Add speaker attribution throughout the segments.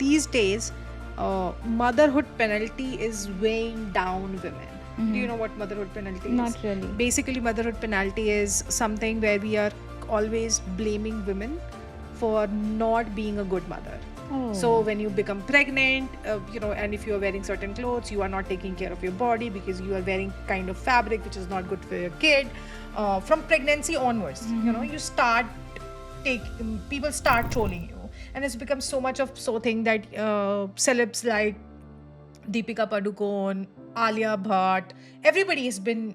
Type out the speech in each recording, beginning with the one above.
Speaker 1: these days, motherhood penalty is weighing down women. Do you know what motherhood penalty is?
Speaker 2: Not really.
Speaker 1: Basically, motherhood penalty is something where we are always blaming women for not being a good mother. So when you become pregnant, and if you are wearing certain clothes, you are not taking care of your body because you are wearing kind of fabric which is not good for your kid. From pregnancy onwards, you start people start trolling you, and it's become so much of so thing that celebs like Deepika Padukone, Alia Bhatt, everybody has been,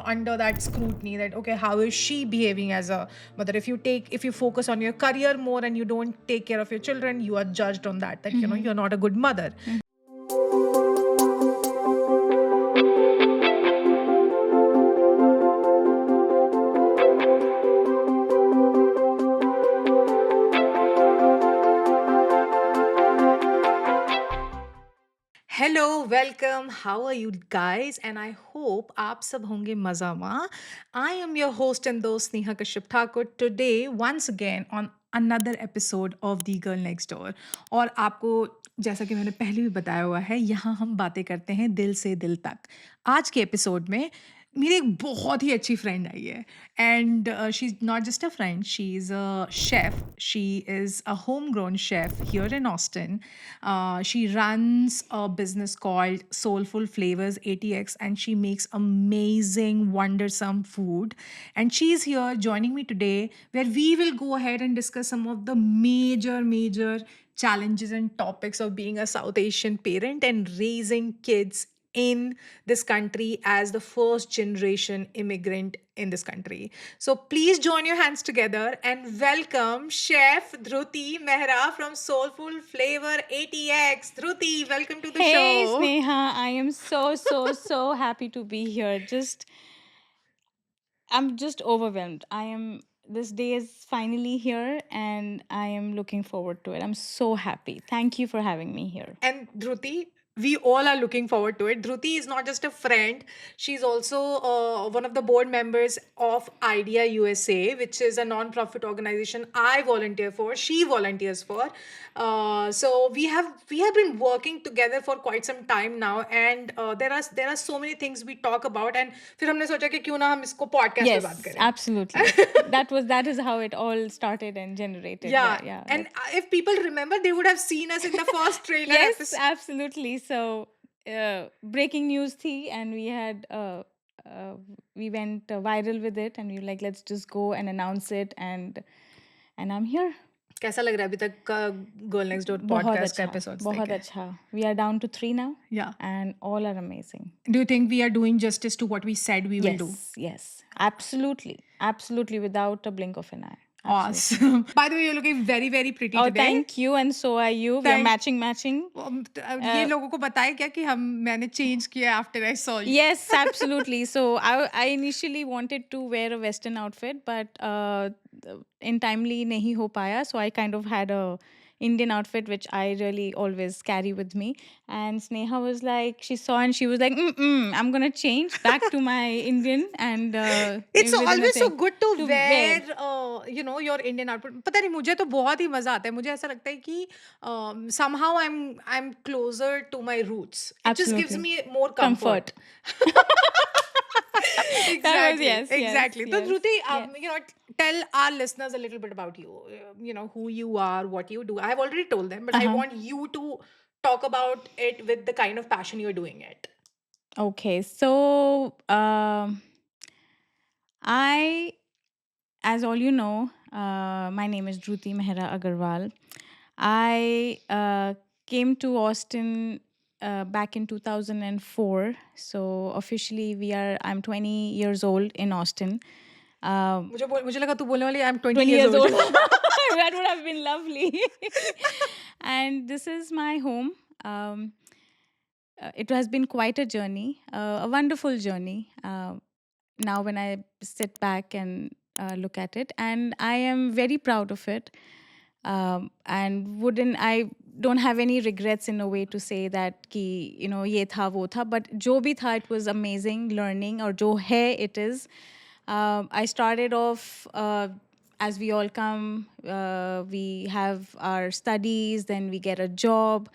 Speaker 1: under that scrutiny that, okay, how is she behaving as a mother? If you focus on your career more and you don't take care of your children, you are judged on that, you're not a good mother. Hello, welcome. How are you guys? And I hope आप सब होंगे मजा में. I am your host and host Sneha Kashyap Thakur. Today, once again on another episode of The Girl Next Door. और आपको जैसा कि मैंने पहले भी बताया हुआ है, यहाँ हम बातें करते हैं दिल से दिल तक. आज के एपिसोड में मेरी एक बहुत ही अच्छी फ्रेंड आई है, and she is not just a friend, she is a chef. She is a home grown chef here in Austin. She runs a business called Soulful Flavors ATX, and she makes amazing, wondersome food. And she's here joining me today, where we will go ahead and discuss some of the major challenges and topics of being a South Asian parent and raising kids in this country as the first generation immigrant in this country. So please join your hands together and welcome Chef Dhruti Mehra from Soulful Flavor ATX. Dhruti, welcome to the
Speaker 2: Hey,
Speaker 1: show.
Speaker 2: Sneha, I am so happy to be here. I'm just overwhelmed. This day is finally here and I am looking forward to it. I'm so happy. Thank you for having me here.
Speaker 1: And Dhruti, we all are looking forward to it. Dhruti is not just a friend, she's also one of the board members of IDEA USA, which is a non-profit organization I volunteer for, she volunteers for. So we have been working together for quite some time now, and there are so many things we talk about, and फिर हमने सोचा कि क्यों ना हम इसको podcast पे बात
Speaker 2: Yes,
Speaker 1: करें.
Speaker 2: absolutely. that is how it all started and generated.
Speaker 1: Yeah. And if people remember, they would have seen us in the first trailer
Speaker 2: Yes,
Speaker 1: episode.
Speaker 2: absolutely. So, breaking news thi, and we went viral with it, and we were like, let's just go and announce it, and I'm here.
Speaker 1: कैसा लग रहा है अभी तक का girl next door
Speaker 2: बहुत
Speaker 1: podcast का
Speaker 2: अच्छा,
Speaker 1: एपिसोड्स
Speaker 2: बहुत
Speaker 1: देखे?
Speaker 2: अच्छा. We are down to 3 now,
Speaker 1: Yeah.
Speaker 2: and all are amazing.
Speaker 1: Do you think we are doing justice to what we said we will do?
Speaker 2: Yes, absolutely, without a blink of an eye. Absolutely.
Speaker 1: Awesome. By the way, you're looking very, very pretty
Speaker 2: Oh,
Speaker 1: today.
Speaker 2: thank you, and so are you. We are
Speaker 1: Thank-
Speaker 2: matching.
Speaker 1: ये लोगों को बताया क्या कि मैंने change किया after I saw you?
Speaker 2: Yes, absolutely. So I initially wanted to wear a Western outfit, but in timely nahi ho paya. So I kind of had a Indian outfit, which I really always carry with me. And Sneha was like, she saw and she was like, I'm gonna change back to my Indian and.
Speaker 1: It's
Speaker 2: within a
Speaker 1: always so
Speaker 2: thing
Speaker 1: good to
Speaker 2: to
Speaker 1: wear, your Indian outfit. पता नहीं मुझे तो बहुत ही मजा आता है. मुझे ऐसा लगता है कि somehow I'm closer to my roots. It just gives me
Speaker 2: Absolutely.
Speaker 1: more comfort. Exactly.
Speaker 2: yes,
Speaker 1: Exactly. So
Speaker 2: yes,
Speaker 1: Dhruti, tell our listeners a little bit about you. Who you are, what you do. I've already told them, but I want you to talk about it with the kind of passion you're doing it.
Speaker 2: Okay, so as all you know, my name is Dhruti Mehra Agarwal. I came to Austin back in 2004. So officially, I'm 20 years old in Austin.
Speaker 1: मुझे लगा तू बोलने वाली I'm 20
Speaker 2: 20
Speaker 1: years old.
Speaker 2: That would have been lovely. And this is my home. It has been quite a journey, a wonderful journey. Now, when I sit back and look at it, and I am very proud of it. And I don't have any regrets in a way to say that ki ye tha wo tha, but jo bhi tha, it was amazing learning, or jo hai it is. I started off as we all come, we have our studies, then we get a job.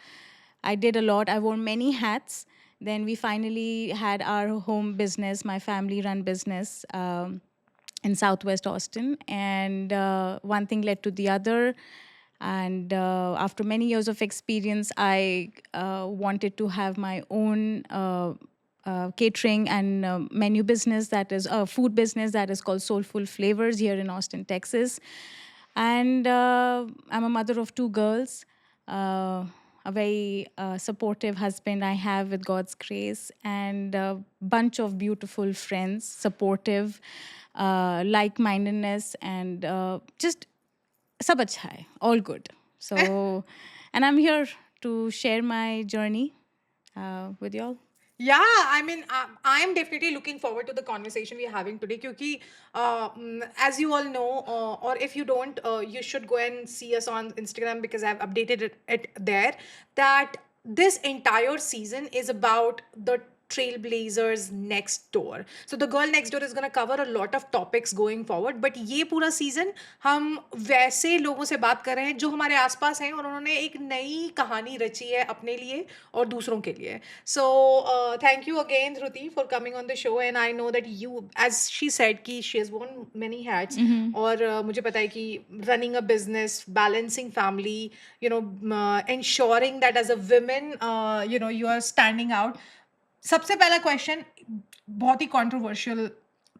Speaker 2: I did a lot. I wore many hats. Then we finally had our home business, my family run business, in Southwest Austin. And one thing led to the other. And after many years of experience, I wanted to have my own catering and menu business, that is a food business that is called Soulful Flavors here in Austin, Texas. And I'm a mother of two girls. A very supportive husband I have with God's grace, and a bunch of beautiful friends, supportive, like-mindedness, and just sab acha hai, all good. So, and I'm here to share my journey with y'all.
Speaker 1: Yeah, I mean, I am definitely looking forward to the conversation we're having today. Because, as you all know, or if you don't, you should go and see us on Instagram because I've updated it there. That this entire season is about the trailblazers next door. So the girl next door is going to cover a lot of topics going forward. But ये पूरा season हम वैसे लोगों से बात कर रहे हैं जो हमारे आसपास हैं और उन्होंने एक नई कहानी रची है अपने लिए और दूसरों के लिए. So thank you again, Dhruti, for coming on the show. And I know that you, as she said, कि she has worn many hats. और मुझे पता है कि running a business, balancing family, ensuring that as a woman, you are standing out. सबसे पहला question बहुत ही controversial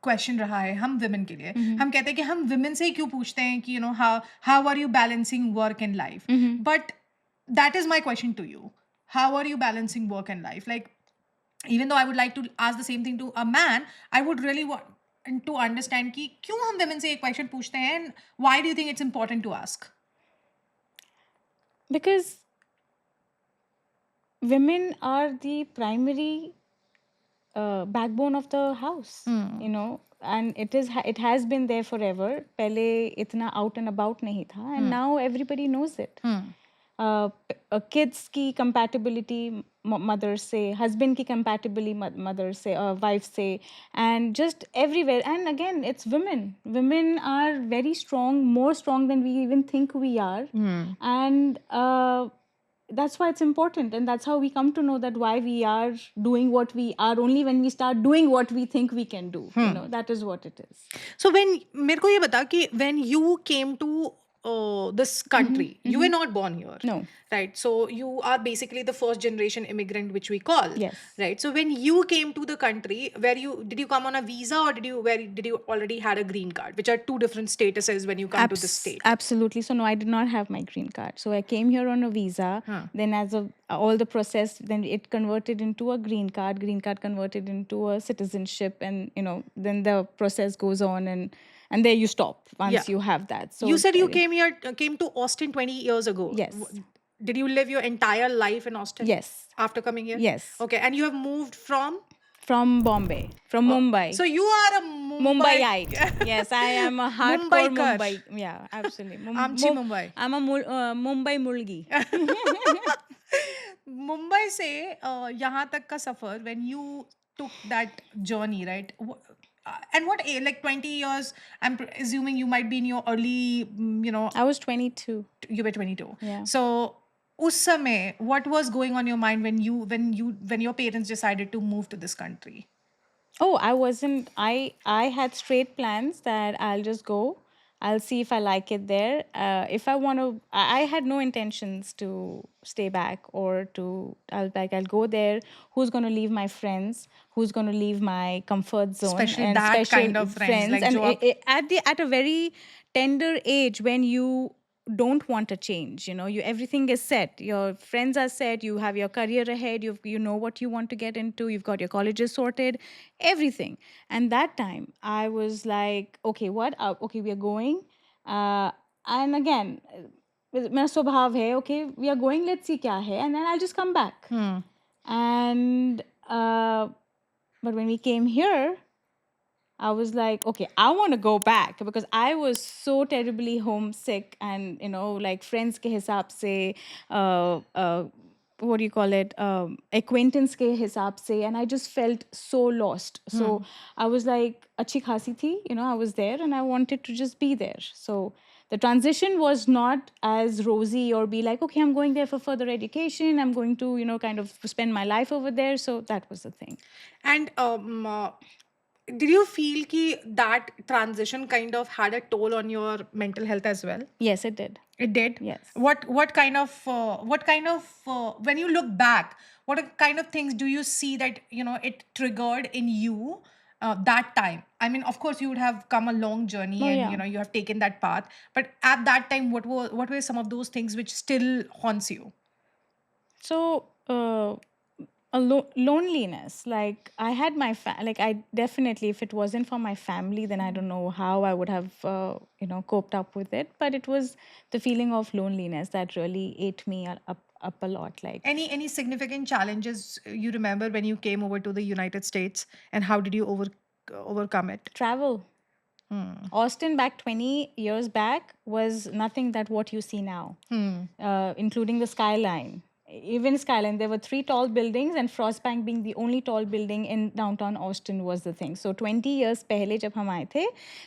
Speaker 1: question रहा है हम विमेन के लिए. हम कहते हैं कि हम विमेन से ही क्यों पूछते हैं कि how are you balancing work and life. But that is my question to you. How are you balancing work and life? Like, even though I would like to ask the same thing to a man, I would really want to understand कि क्यों हम women से एक question पूछते हैं, and why do you think it's important to ask?
Speaker 2: Because women are the primary backbone of the house, and it has been there forever. पहले इतना out and about नहीं था, and now everybody knows it. Kids की compatibility mother से, husband की compatibility mother से, wife से, and just everywhere. And again, it's women are very strong, more strong than we even think we are. And that's why it's important, and that's how we come to know that why we are doing what we are only when we start doing what we think we can do. That is what it is.
Speaker 1: So when मेरे को ये बता कि when you came to this country, you were not born here.
Speaker 2: No.
Speaker 1: Right. So you are basically the first generation immigrant, which we call.
Speaker 2: Yes.
Speaker 1: Right. So when you came to the country, did you come on a visa, or did you already had a green card, which are two different statuses when you come to the state?
Speaker 2: Absolutely. So no, I did not have my green card. So I came here on a visa. Then as of all the process, then it converted into a green card. Green card converted into a citizenship, and then the process goes on, and there you stop once you have that. So
Speaker 1: you said you came to Austin 20 years ago.
Speaker 2: Yes.
Speaker 1: Did you live your entire life in Austin?
Speaker 2: Yes.
Speaker 1: After coming here?
Speaker 2: Yes.
Speaker 1: Okay. And you have moved from
Speaker 2: Bombay, from Mumbai.
Speaker 1: So you are a
Speaker 2: Mumbaiite. Yes, I am a hardcore Mumbai. Yeah, absolutely.
Speaker 1: Amchi Mumbai.
Speaker 2: I'm a Mumbai Mulgi.
Speaker 1: Mumbai से यहाँ तक का सफर, when you took that journey, right? And what age? Like 20 years, I'm assuming you might be in your early,
Speaker 2: I was 22.
Speaker 1: You were 22.
Speaker 2: Yeah.
Speaker 1: So उस समय, what was going on your mind when your parents decided to move to this country?
Speaker 2: Oh, I had straight plans that I'll just go. I'll see if I like it there. If I want to, I had no intentions to stay back or I'll go there. Who's going to leave my friends? Who's going to leave my comfort zone?
Speaker 1: Especially
Speaker 2: and
Speaker 1: that kind of friends. Like
Speaker 2: and at a very tender age, when you don't want a change, everything is set, your friends are set, you have your career ahead, you know what you want to get into, you've got your colleges sorted, everything. And that time I was like, okay, okay, we are going, and again, मेरा स्वभाव है, okay, we are going, let's see क्या है, and then I'll just come back. And but when we came here, I was like, okay, I want to go back, because I was so terribly homesick, and like friends के हिसाब से what do you call it, acquaintance ke hisab se, and I just felt so lost. So I was like achhi khasi thi, I was there and I wanted to just be there. So the transition was not as rosy, or be like, okay, I'm going there for further education, I'm going to kind of spend my life over there. So that was the thing.
Speaker 1: And did you feel ki that transition kind of had a toll on your mental health as well?
Speaker 2: Yes, it did.
Speaker 1: It did.
Speaker 2: Yes.
Speaker 1: What kind of when you look back, what kind of things do you see that it triggered in you that time? I mean, of course, you would have come a long journey,
Speaker 2: Oh,
Speaker 1: and
Speaker 2: yeah.
Speaker 1: you have taken that path. But at that time, what were some of those things which still haunts you?
Speaker 2: So loneliness, like I had my like I definitely, if it wasn't for my family, then I don't know how I would have coped up with it. But it was the feeling of loneliness that really ate me up a lot. Like
Speaker 1: Any significant challenges you remember when you came over to the United States, and how did you overcome it?
Speaker 2: travel.
Speaker 1: Hmm.
Speaker 2: Austin back 20 years back was nothing that what you see now, including the skyline. Even skyline, there were 3 tall buildings, and Frostbank being the only tall building in downtown Austin was the thing. So 20 years pehle jab hum aaye the,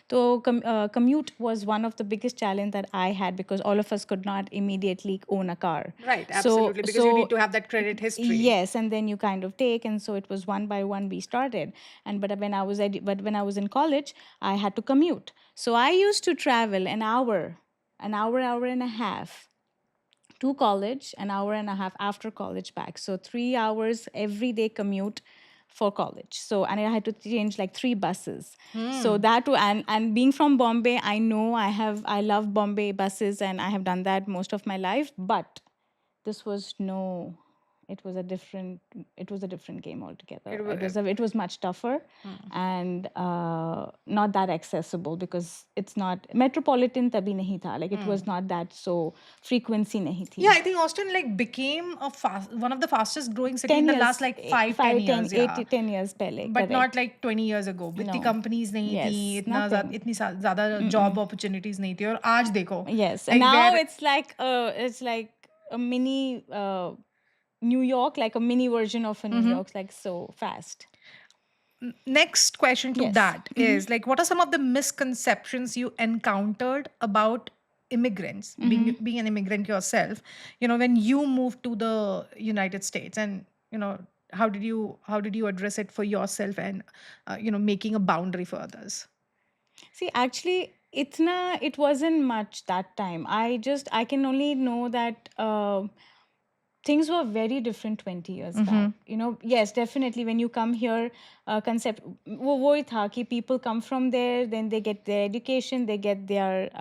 Speaker 2: to commute was one of the biggest challenge that I had, because all of us could not immediately own a car.
Speaker 1: Right,
Speaker 2: So
Speaker 1: absolutely, because you need to have that credit history.
Speaker 2: yes, and then you kind of take, and so it was one by one we started. And but when I was in college, I had to commute. So I used to travel hour and a half to college, an hour and a half after college back. So 3 hours every day commute for college. So, and I had to change like 3 buses. So that and being from Bombay, I know I love Bombay buses, and I have done that most of my life. But this was no, it was a different game altogether. It was much tougher, and not that accessible, because it's not metropolitan tabhi nahi tha, like it was not that, so frequency nahi thi.
Speaker 1: Yeah, I think Austin like became one of the fastest growing city
Speaker 2: 10
Speaker 1: in the
Speaker 2: years,
Speaker 1: last like 5-10 years,
Speaker 2: 8
Speaker 1: yeah.
Speaker 2: to 10 years pehle,
Speaker 1: But not
Speaker 2: correct.
Speaker 1: like 20 years ago. इतनी
Speaker 2: No.
Speaker 1: Companies नहीं
Speaker 2: Yes,
Speaker 1: थी,
Speaker 2: nothing.
Speaker 1: इतनी ज़्यादा job opportunities नहीं थी, और आज देखो
Speaker 2: Yes, and
Speaker 1: like
Speaker 2: now
Speaker 1: where
Speaker 2: it's like a mini New York, like a mini version of a New York, like so fast.
Speaker 1: next question to
Speaker 2: Yes.
Speaker 1: that is like, what are some of the misconceptions you encountered about immigrants, being an immigrant yourself, when you moved to the United States, and how did you address it for yourself, and making a boundary for others?
Speaker 2: See, actually, it wasn't much that time. I can only know that things were very different 20 years back. Yes, definitely. When you come here, concept wo hi tha ki people come from there, then they get their education, they get their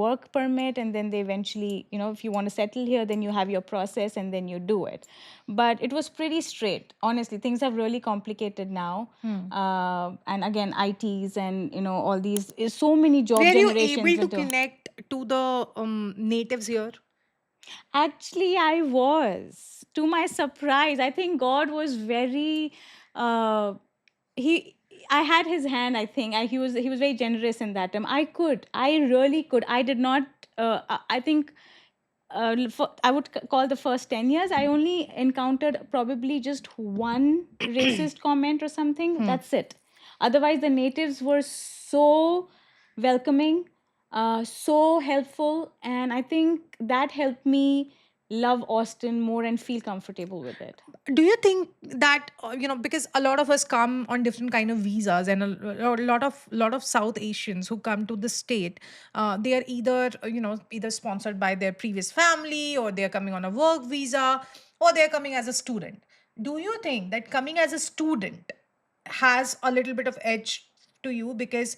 Speaker 2: work permit, and then they eventually, if you want to settle here, then you have your process, and then you do it. But it was pretty straight. Honestly, things have really complicated now. And again, ITs and all these, so many job
Speaker 1: Were you
Speaker 2: generations
Speaker 1: able to
Speaker 2: into.
Speaker 1: connect to the natives here?
Speaker 2: Actually, I was. To my surprise, I think God was very. Uh, he, I had his hand. I think he was very generous in that time. I really could. I did not. I think. I would call the first 10 years. I only encountered probably just one racist comment or something. That's it. Otherwise, the natives were so welcoming, so helpful, and I think that helped me love Austin more and feel comfortable with it.
Speaker 1: Do you think that because a lot of us come on different kind of visas, and a lot of South Asians who come to the state, they are either sponsored by their previous family, or they are coming on a work visa, or they are coming as a student. Do you think that coming as a student has a little bit of edge to you, because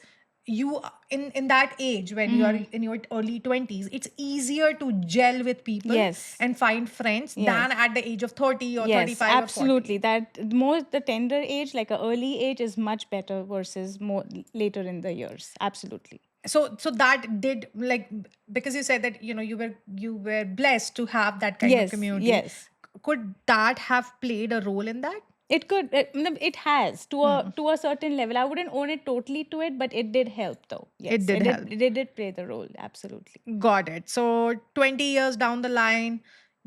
Speaker 1: you in that age, when you are in your early 20s, it's easier to gel with people
Speaker 2: Yes.
Speaker 1: and find friends
Speaker 2: Yes.
Speaker 1: than at the age of 30 or
Speaker 2: Yes,
Speaker 1: 35 or 40.
Speaker 2: absolutely. That more the tender age, like a early age, is much better versus more later in the years. Absolutely.
Speaker 1: So that did, like, because you said that you were blessed to have that kind of
Speaker 2: Yes,
Speaker 1: community.
Speaker 2: yes.
Speaker 1: Could that have played a role in that?
Speaker 2: It could. It has to a certain level. I wouldn't own it totally to it, but it did help, though. Yes,
Speaker 1: It did help.
Speaker 2: It did play the role. Absolutely.
Speaker 1: Got it. So 20 years down the line,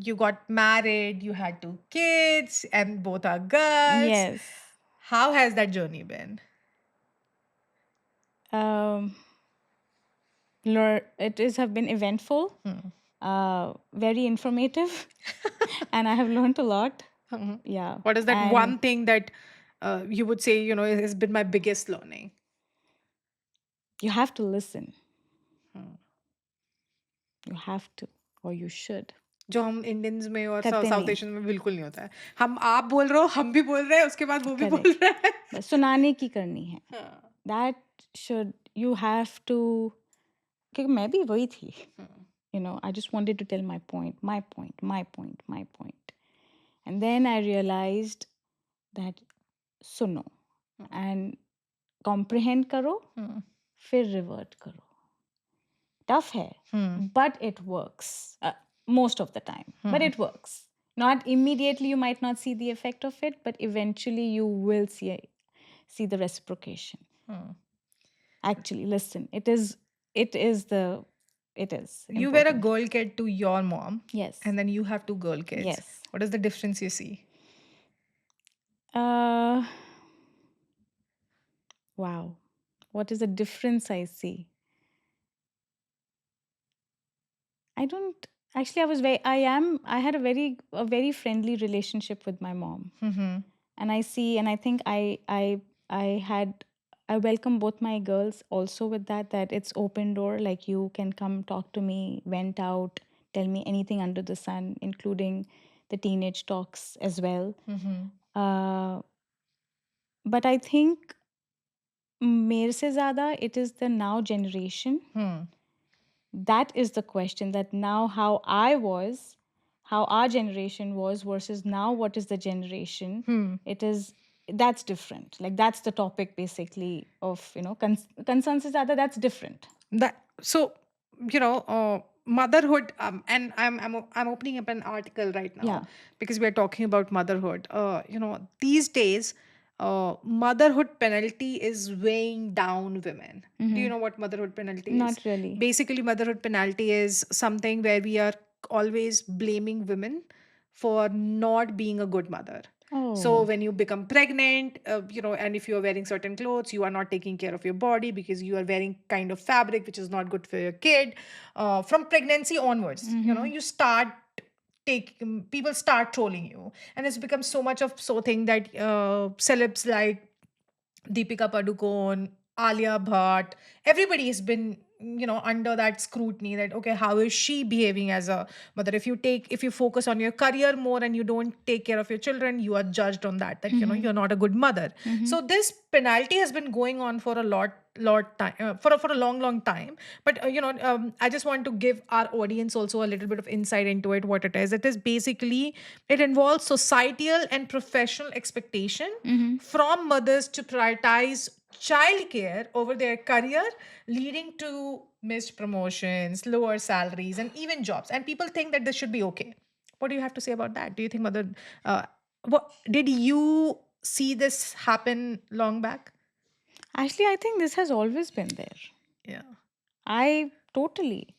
Speaker 1: you got married, you had 2 kids, and both are girls.
Speaker 2: Yes.
Speaker 1: How has that journey been?
Speaker 2: Um, it is have been eventful, very informative, and I have learned a lot. Yeah,
Speaker 1: What is that
Speaker 2: and
Speaker 1: one thing that you would say, has been my biggest learning?
Speaker 2: you have to listen. You have to, or you should.
Speaker 1: जो हम Indians में और
Speaker 2: करते
Speaker 1: south
Speaker 2: नहीं,
Speaker 1: Asian में बिल्कुल नहीं होता है। हम आप बोल रहे हो, हम भी बोल रहे हैं, उसके बाद वो भी बोल
Speaker 2: करेक्ट।
Speaker 1: रहा है।
Speaker 2: बस सुनाने की करनी है।
Speaker 1: हाँ।
Speaker 2: That should, you have to, क्योंकि मैं भी वही थी। I just wanted to tell my point, my point, my point, my point. And then I realized that सुनो and comprehend करो, फिर revert करो। Tough है, but it works most of the time. But it works. Not immediately, you might not see the effect of it, but eventually you will see the reciprocation. Actually, listen, it is
Speaker 1: You were a
Speaker 2: important.
Speaker 1: girl kid to your mom,
Speaker 2: Yes.
Speaker 1: and then you have 2 girl kids.
Speaker 2: Yes.
Speaker 1: What is the difference you see?
Speaker 2: Wow. What is the difference I see? I don't actually. I had a very friendly relationship with my mom, and I think I welcome both my girls also with that it's open door. Like, you can come talk to me, vent out, tell me anything under the sun, including the teenage talks as well. But I think मेरे से ज़्यादा it is the now generation. That is the question, that now how our generation was versus now what is the generation. That's different. Like, that's the topic basically of, concerns is other, that's different.
Speaker 1: So, motherhood, and I'm opening up an article right now.
Speaker 2: Yeah.
Speaker 1: Because we are talking about motherhood. These days, motherhood penalty is weighing down women. Do you know what motherhood penalty is?
Speaker 2: Not really.
Speaker 1: Basically, motherhood penalty is something where we are always blaming women for not being a good mother. So
Speaker 2: Oh.
Speaker 1: when you become pregnant, and if you are wearing certain clothes, you are not taking care of your body because you are wearing kind of fabric which is not good for your kid. From pregnancy onwards, you start people start trolling you, and it's become so much of so thing that celebs like Deepika Padukone, Alia Bhatt, everybody has been, under that scrutiny that, okay, how is she behaving as a mother? If you focus on your career more and you don't take care of your children, you are judged on that, you're not a good mother. So this penalty has been going on for a lot time, for a long time. But I just want to give our audience also a little bit of insight into it. What it is basically, it involves societal and professional expectation from mothers to prioritize childcare over their career, leading to missed promotions, lower salaries, and even jobs. And people think that this should be okay. What do you have to say about that? Do you think what did you see this happen long back?
Speaker 2: Actually, I think this has always been there.
Speaker 1: Yeah.
Speaker 2: I totally.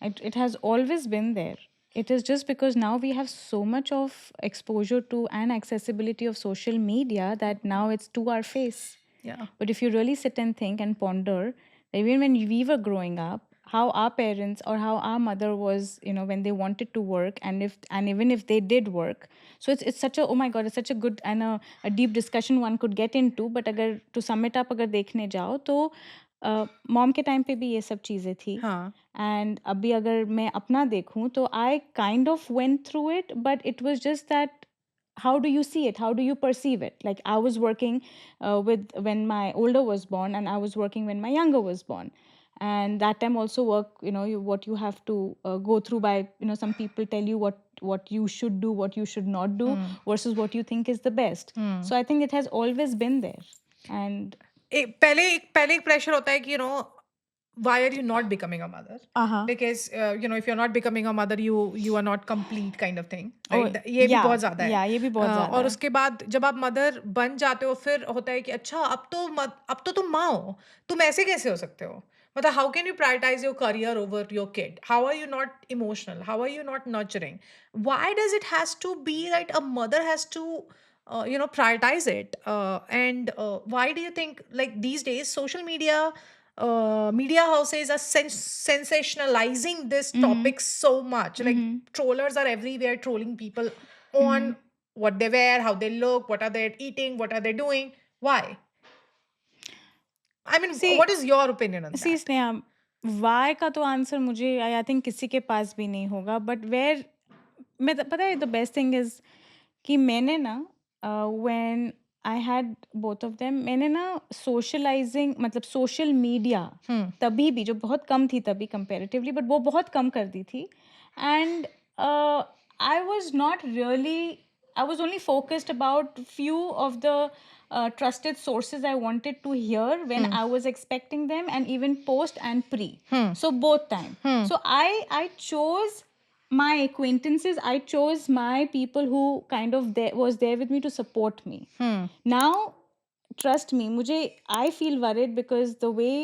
Speaker 2: It has always been there. It is just because now we have so much of exposure to and accessibility of social media that now it's to our face.
Speaker 1: Yeah.
Speaker 2: But if you really sit and think and ponder, even when we were growing up, how our parents or how our mother was, when they wanted to work, and even if they did work, so it's such a, oh my god, it's such a good and a deep discussion one could get into. But अगर to sum it up, अगर देखने जाओ तो mom के time पे भी ये सब चीज़ें थी.
Speaker 1: हाँ.
Speaker 2: एंड अभी अगर मैं अपना देखूं तो I kind of went through it, but it was just that how do you see it, how do you perceive it? Like, I was working with when my older was born, and I was working when my younger was born, and that time also work, what you have to go through by, some people tell you what you should do, what you should not do, versus what you think is the best. So I think it has always been there. And
Speaker 1: पहले एक pressure होता है कि why are you not becoming a mother? Because if you're not becoming a mother, you are not complete kind of thing, right? ये भी बहुत ज्यादा है.
Speaker 2: ये भी बहुत ज्यादा
Speaker 1: और
Speaker 2: है.
Speaker 1: उसके बाद जब आप मदर बन जाते हो, फिर होता है कि अच्छा अब तो तुम माँ हो, तुम ऐसे कैसे हो सकते हो? But how can you prioritize your career over your kid? How are you not emotional? How are you not nurturing? Why does it has to be that a mother has to, prioritize it? And why do you think like these days social media, media houses are sensationalizing this
Speaker 2: Mm-hmm.
Speaker 1: topic so much? Like
Speaker 2: Mm-hmm.
Speaker 1: trollers are everywhere trolling people
Speaker 2: Mm-hmm.
Speaker 1: on what they wear, how they look, what are they eating, what are they doing? Why? I mean,
Speaker 2: See,
Speaker 1: what is your opinion on
Speaker 2: सी
Speaker 1: that?
Speaker 2: Sneha, why का तो answer मुझे I think किसी के पास भी नहीं होगा, but where मैं पता है द बेस्ट थिंग इज कि मैंने ना when I had both of them, मैंने ना सोशलाइजिंग मतलब सोशल मीडिया
Speaker 1: Hmm.
Speaker 2: तभी भी जो बहुत कम थी तभी कंपैरेटिवली, बट वो बहुत कम कर दी थी. And I was not really, I was only focused about few of the trusted sources I wanted to hear when
Speaker 1: Hmm.
Speaker 2: I was expecting them, and even post and pre.
Speaker 1: Hmm.
Speaker 2: So both time.
Speaker 1: Hmm.
Speaker 2: So I chose my acquaintances. I chose my people who kind of was there with me to support me.
Speaker 1: Hmm.
Speaker 2: Now, trust me, mujhe, I feel worried because the way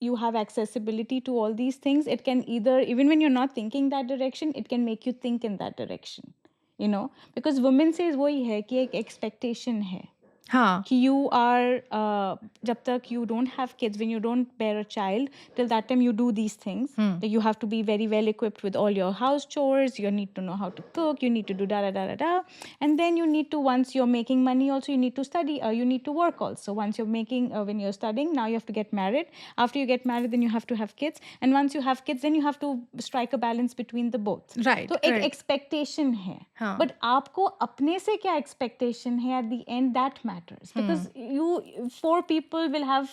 Speaker 2: you have accessibility to all these things, it can either, even when you're not thinking that direction, it can make you think in that direction, you know. Because women says वही है कि एक expectation है
Speaker 1: हाँ.
Speaker 2: कि you are जब तक you don't have kids, when you don't bear a child, till that time you do these things. That you have to be very well equipped with all your house chores, you need to know how to cook, you need to do da da da da da, and then you need to, once you're making money also, you need to study, you need to work also. Once you're making when you're studying, now you have to get married. After you get married, then you have to have kids, and once you have kids, then you have to strike a balance between the both.
Speaker 1: Right.
Speaker 2: तो एक
Speaker 1: Right.
Speaker 2: Expectation है,
Speaker 1: हाँ.
Speaker 2: But आपको अपने से क्या expectation है at the end, that matters, because you 4 people will have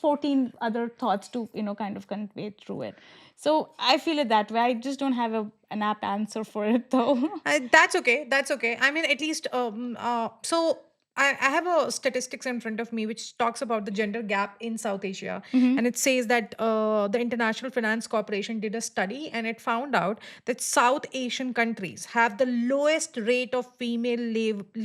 Speaker 2: 14 other thoughts to, you know, kind of convey through it. So I feel it that way. I just don't have an apt answer for it though.
Speaker 1: That's okay. That's okay. I mean, at least, so I have a statistics in front of me which talks about the gender gap in South Asia. And it says that the International Finance Corporation did a study and it found out that South Asian countries have the lowest rate of female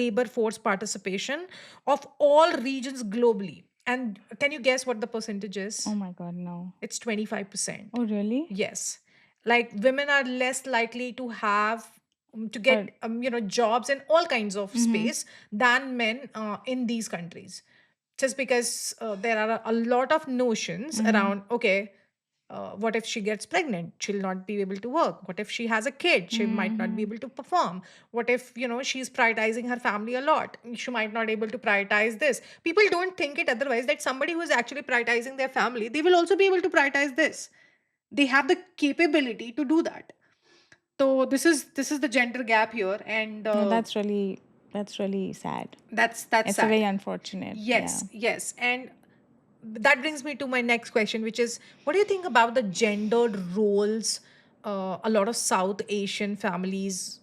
Speaker 1: labor force participation of all regions globally. And can you guess what the percentage is?
Speaker 2: Oh my god, no.
Speaker 1: It's 25%.
Speaker 2: Oh really?
Speaker 1: Yes. Like women are less likely to have to get jobs in all kinds of space than men in these countries, just because there are a lot of notions around. Okay, what if she gets pregnant? She'll not be able to work. What if she has a kid? She might not be able to perform. What if she's prioritizing her family a lot? She might not able to prioritize this. People don't think it otherwise, that somebody who is actually prioritizing their family, they will also be able to prioritize this. They have the capability to do that. So this is the gender gap here, and
Speaker 2: No, that's really sad.
Speaker 1: that's
Speaker 2: It's
Speaker 1: sad.
Speaker 2: very unfortunate.
Speaker 1: Yes, yes. And that brings me to my next question, which is, what do you think about the gendered roles? A lot of South Asian families,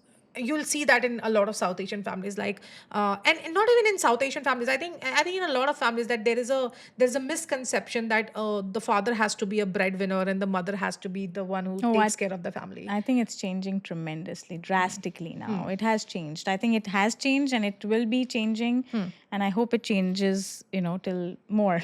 Speaker 1: you'll see that in a lot of South Asian families, like, and not even in South Asian families. I think in a lot of families that there's a misconception that the father has to be a breadwinner and the mother has to be the one who
Speaker 2: Oh,
Speaker 1: takes care of the family.
Speaker 2: I think it's changing tremendously, drastically now. It has changed. I think it has changed and it will be changing. And I hope it changes, you know, till more.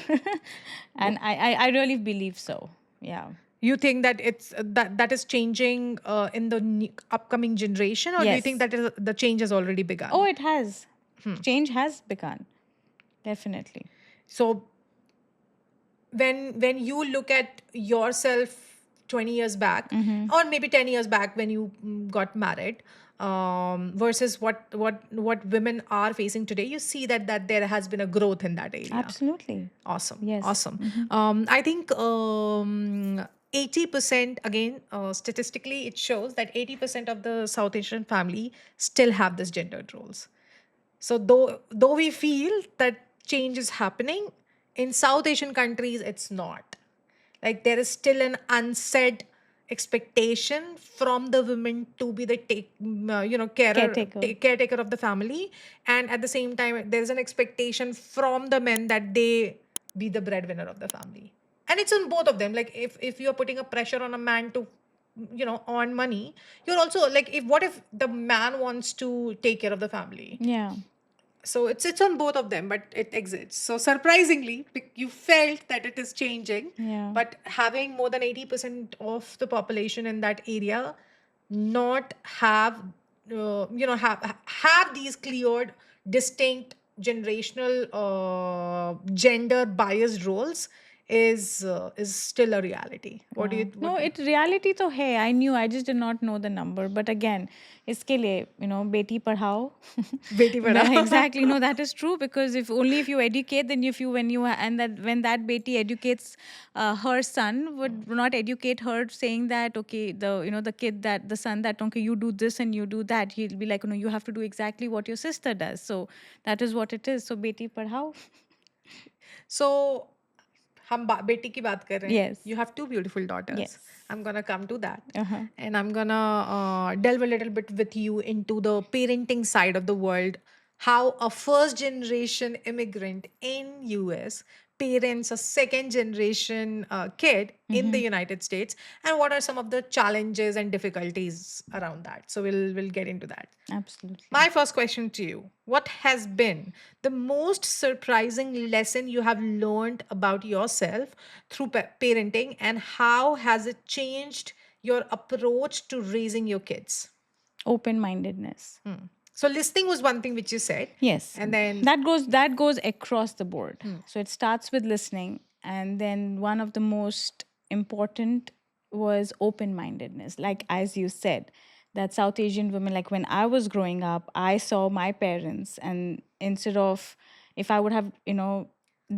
Speaker 2: And I really believe so. Yeah.
Speaker 1: You think that it's that is changing in the upcoming generation, or do you think
Speaker 2: Yes.
Speaker 1: that the change has already begun?
Speaker 2: Oh, it has. Change has begun. Definitely.
Speaker 1: So when you look at yourself 20 years back, or maybe 10 years back when you got married, versus what women are facing today, you see that there has been a growth in that area.
Speaker 2: Absolutely.
Speaker 1: Awesome.
Speaker 2: Yes.
Speaker 1: Awesome. I think 80%, again, statistically, it shows that 80% of the South Asian family still have this gendered roles. So though we feel that change is happening, in South Asian countries, it's not. Like there is still an unsaid expectation from the women to be the caretaker of the family, and at the same time, there is an expectation from the men that they be the breadwinner of the family. And it's on both of them. Like if you're putting a pressure on a man to earn money, you're also like, if what if the man wants to take care of the family?
Speaker 2: Yeah.
Speaker 1: So it's on both of them, but it exists. So surprisingly, you felt that it is changing,
Speaker 2: Yeah.
Speaker 1: but having more than 80% of the population in that area not have have these cleared, distinct generational gender biased roles is still a reality. What do you
Speaker 2: Wow. No,
Speaker 1: what
Speaker 2: it reality to hai. I knew. I just did not know the number. But again, iske liye, beti padhao.
Speaker 1: Beti padhao.
Speaker 2: Exactly. No, that is true because if you educate, then if you when you and that when that beti educates her son, would not educate her saying that okay, the kid that the son that okay, you do this and you do that. He'll be like, you have to do exactly what your sister does. So that is what it is. So beti padhao.
Speaker 1: So हम बेटी की बात कर रहे हैं.
Speaker 2: Yes.
Speaker 1: You have two beautiful daughters.
Speaker 2: Yes.
Speaker 1: I'm gonna come to that,
Speaker 2: Uh-huh.
Speaker 1: and I'm gonna delve a little bit with you into the parenting side of the world. How a first generation immigrant in US parents a second generation kid in the United States, and what are some of the challenges and difficulties around that. So we'll get into that.
Speaker 2: Absolutely.
Speaker 1: My first question to you: what has been the most surprising lesson you have learned about yourself through parenting, and how has it changed your approach to raising your kids?
Speaker 2: Open-mindedness.
Speaker 1: So, listening was one thing which you said.
Speaker 2: Yes.
Speaker 1: And then,
Speaker 2: That goes across the board. So it starts with listening, and then one of the most important was open-mindedness. Like as you said, that South Asian women, like when I was growing up, I saw my parents, and instead of if I would have,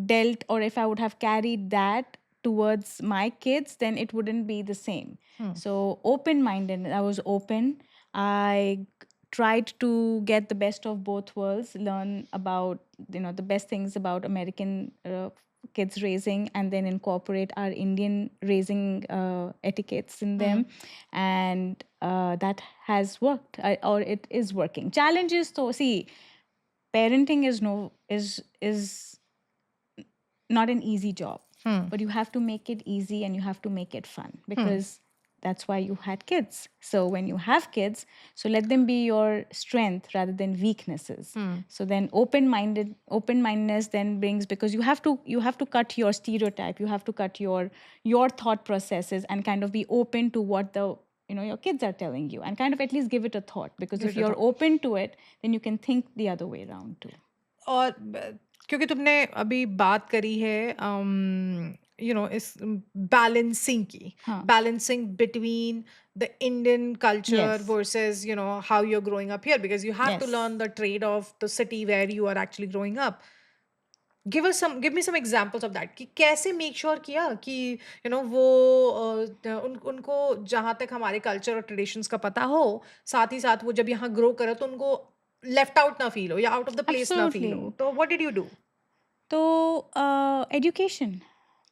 Speaker 2: dealt or if I would have carried that towards my kids, then it wouldn't be the same. So open-minded, I was open. I tried to get the best of both worlds, learn about the best things about American kids raising, and then incorporate our Indian raising etiquettes in them, and that has worked, or it is working. Challenges, so see, parenting is not an easy job, but you have to make it easy and you have to make it fun because that's why you had kids. So when you have kids, so let them be your strength rather than weaknesses. So then open mindedness then brings, because you have to cut your stereotype, you have to cut your thought processes and kind of be open to what the your kids are telling you, and kind of at least give it a thought, because if you're open to it, then you can think the other way around too.
Speaker 1: और क्योंकि तुमने अभी बात करी है इस balancing की, balancing between the Indian culture versus how you are growing up here, because you have to learn the trade of the city where you are actually growing up. give me some examples of that कि कैसे make sure किया कि वो उनको जहाँ तक हमारे culture और ट्रेडिशंस का पता हो, साथ ही साथ वो जब यहाँ ग्रो करे तो उनको लेफ्ट आउट ना फील हो या आउट ऑफ द प्लेस ना फील हो. तो what did you do?
Speaker 2: So education.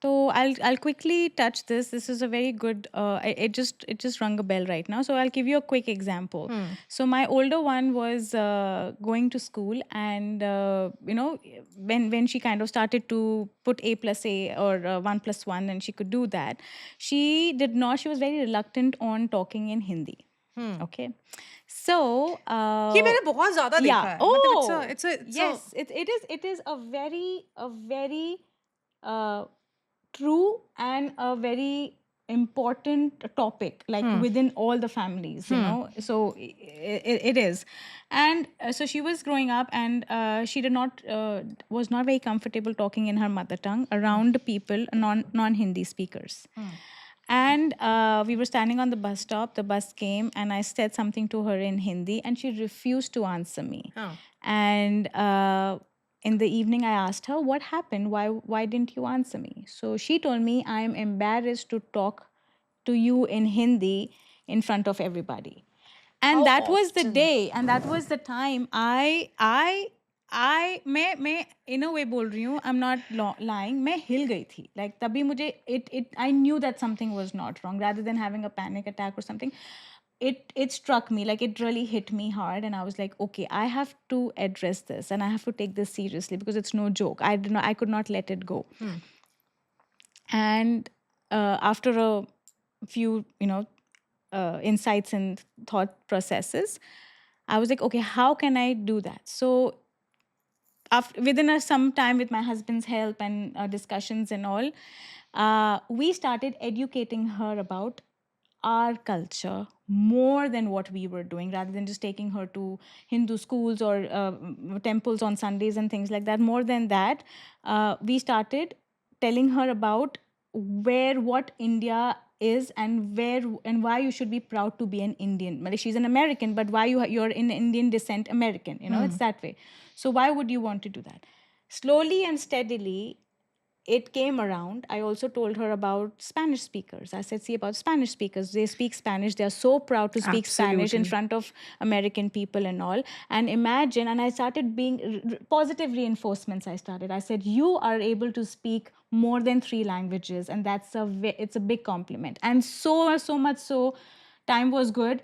Speaker 2: So I'll quickly touch this. This is a very good. It just rung a bell right now. So I'll give you a quick example. So my older one was going to school, and when she kind of started to put A plus A or 1+1, and she could do that, she did not. She was very reluctant on talking in Hindi. Okay. So
Speaker 1: ये मैंने बहुत ज्यादा देखा है. मतलब
Speaker 2: yes, it is a very true and a very important topic, like within all the families, so it is. And so she was growing up, and she did not was not very comfortable talking in her mother tongue around people, non Hindi speakers. And we were standing on the bus stop. The bus came, and I said something to her in Hindi, and she refused to answer me. And in the evening, I asked her, "What happened? Why didn't you answer me?" So she told me, "I am embarrassed to talk to you in Hindi in front of everybody." And
Speaker 1: How
Speaker 2: that was the
Speaker 1: often?
Speaker 2: day, and that was the time मैं in a way बोल रही हूँ, I'm not lying, मैं हिल गई थी. Like तभी मुझे I knew that something was not wrong. Rather than having a panic attack or something, it struck me, like it really hit me hard, and I was like, okay, I have to address this, and I have to take this seriously, because it's no joke. I could not let it go. And after a few insights and thought processes, I was like, okay, how can I do that? So after within some time, with my husband's help and discussions and all, we started educating her about our culture more than what we were doing, rather than just taking her to Hindu schools or temples on Sundays and things like that. More than that, we started telling her about where what India is, and where and why you should be proud to be an Indian. Like, she's an American, but why you're in Indian descent American, it's that way. So why would you want to do that? Slowly and steadily, it came around. I also told her about Spanish speakers. I said, see, about Spanish speakers, they speak Spanish. They're so proud to speak Spanish in
Speaker 1: Absolutely.
Speaker 2: front of American people and all. And imagine, and I started being positive reinforcements. I said, you are able to speak more than 3 languages, and it's a big compliment. And so much so, time was good.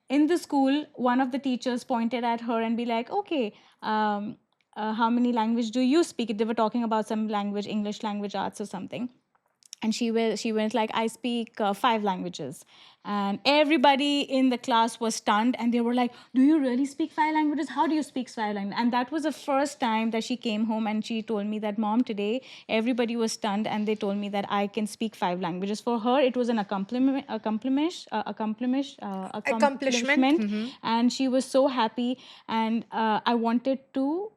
Speaker 2: In the school, one of the teachers pointed at her and be like, okay, how many language do you speak? They were talking about some language, English language arts or something. And she went like, I speak 5 languages. And everybody in the class was stunned, and they were like, do you really speak 5 languages? How do you speak 5 languages? And that was the first time that she came home and she told me that, mom, today everybody was stunned, and they told me that I can speak 5 languages. For her, it was an
Speaker 1: Accomplishment.
Speaker 2: accomplishment, and she was so happy. And I wanted to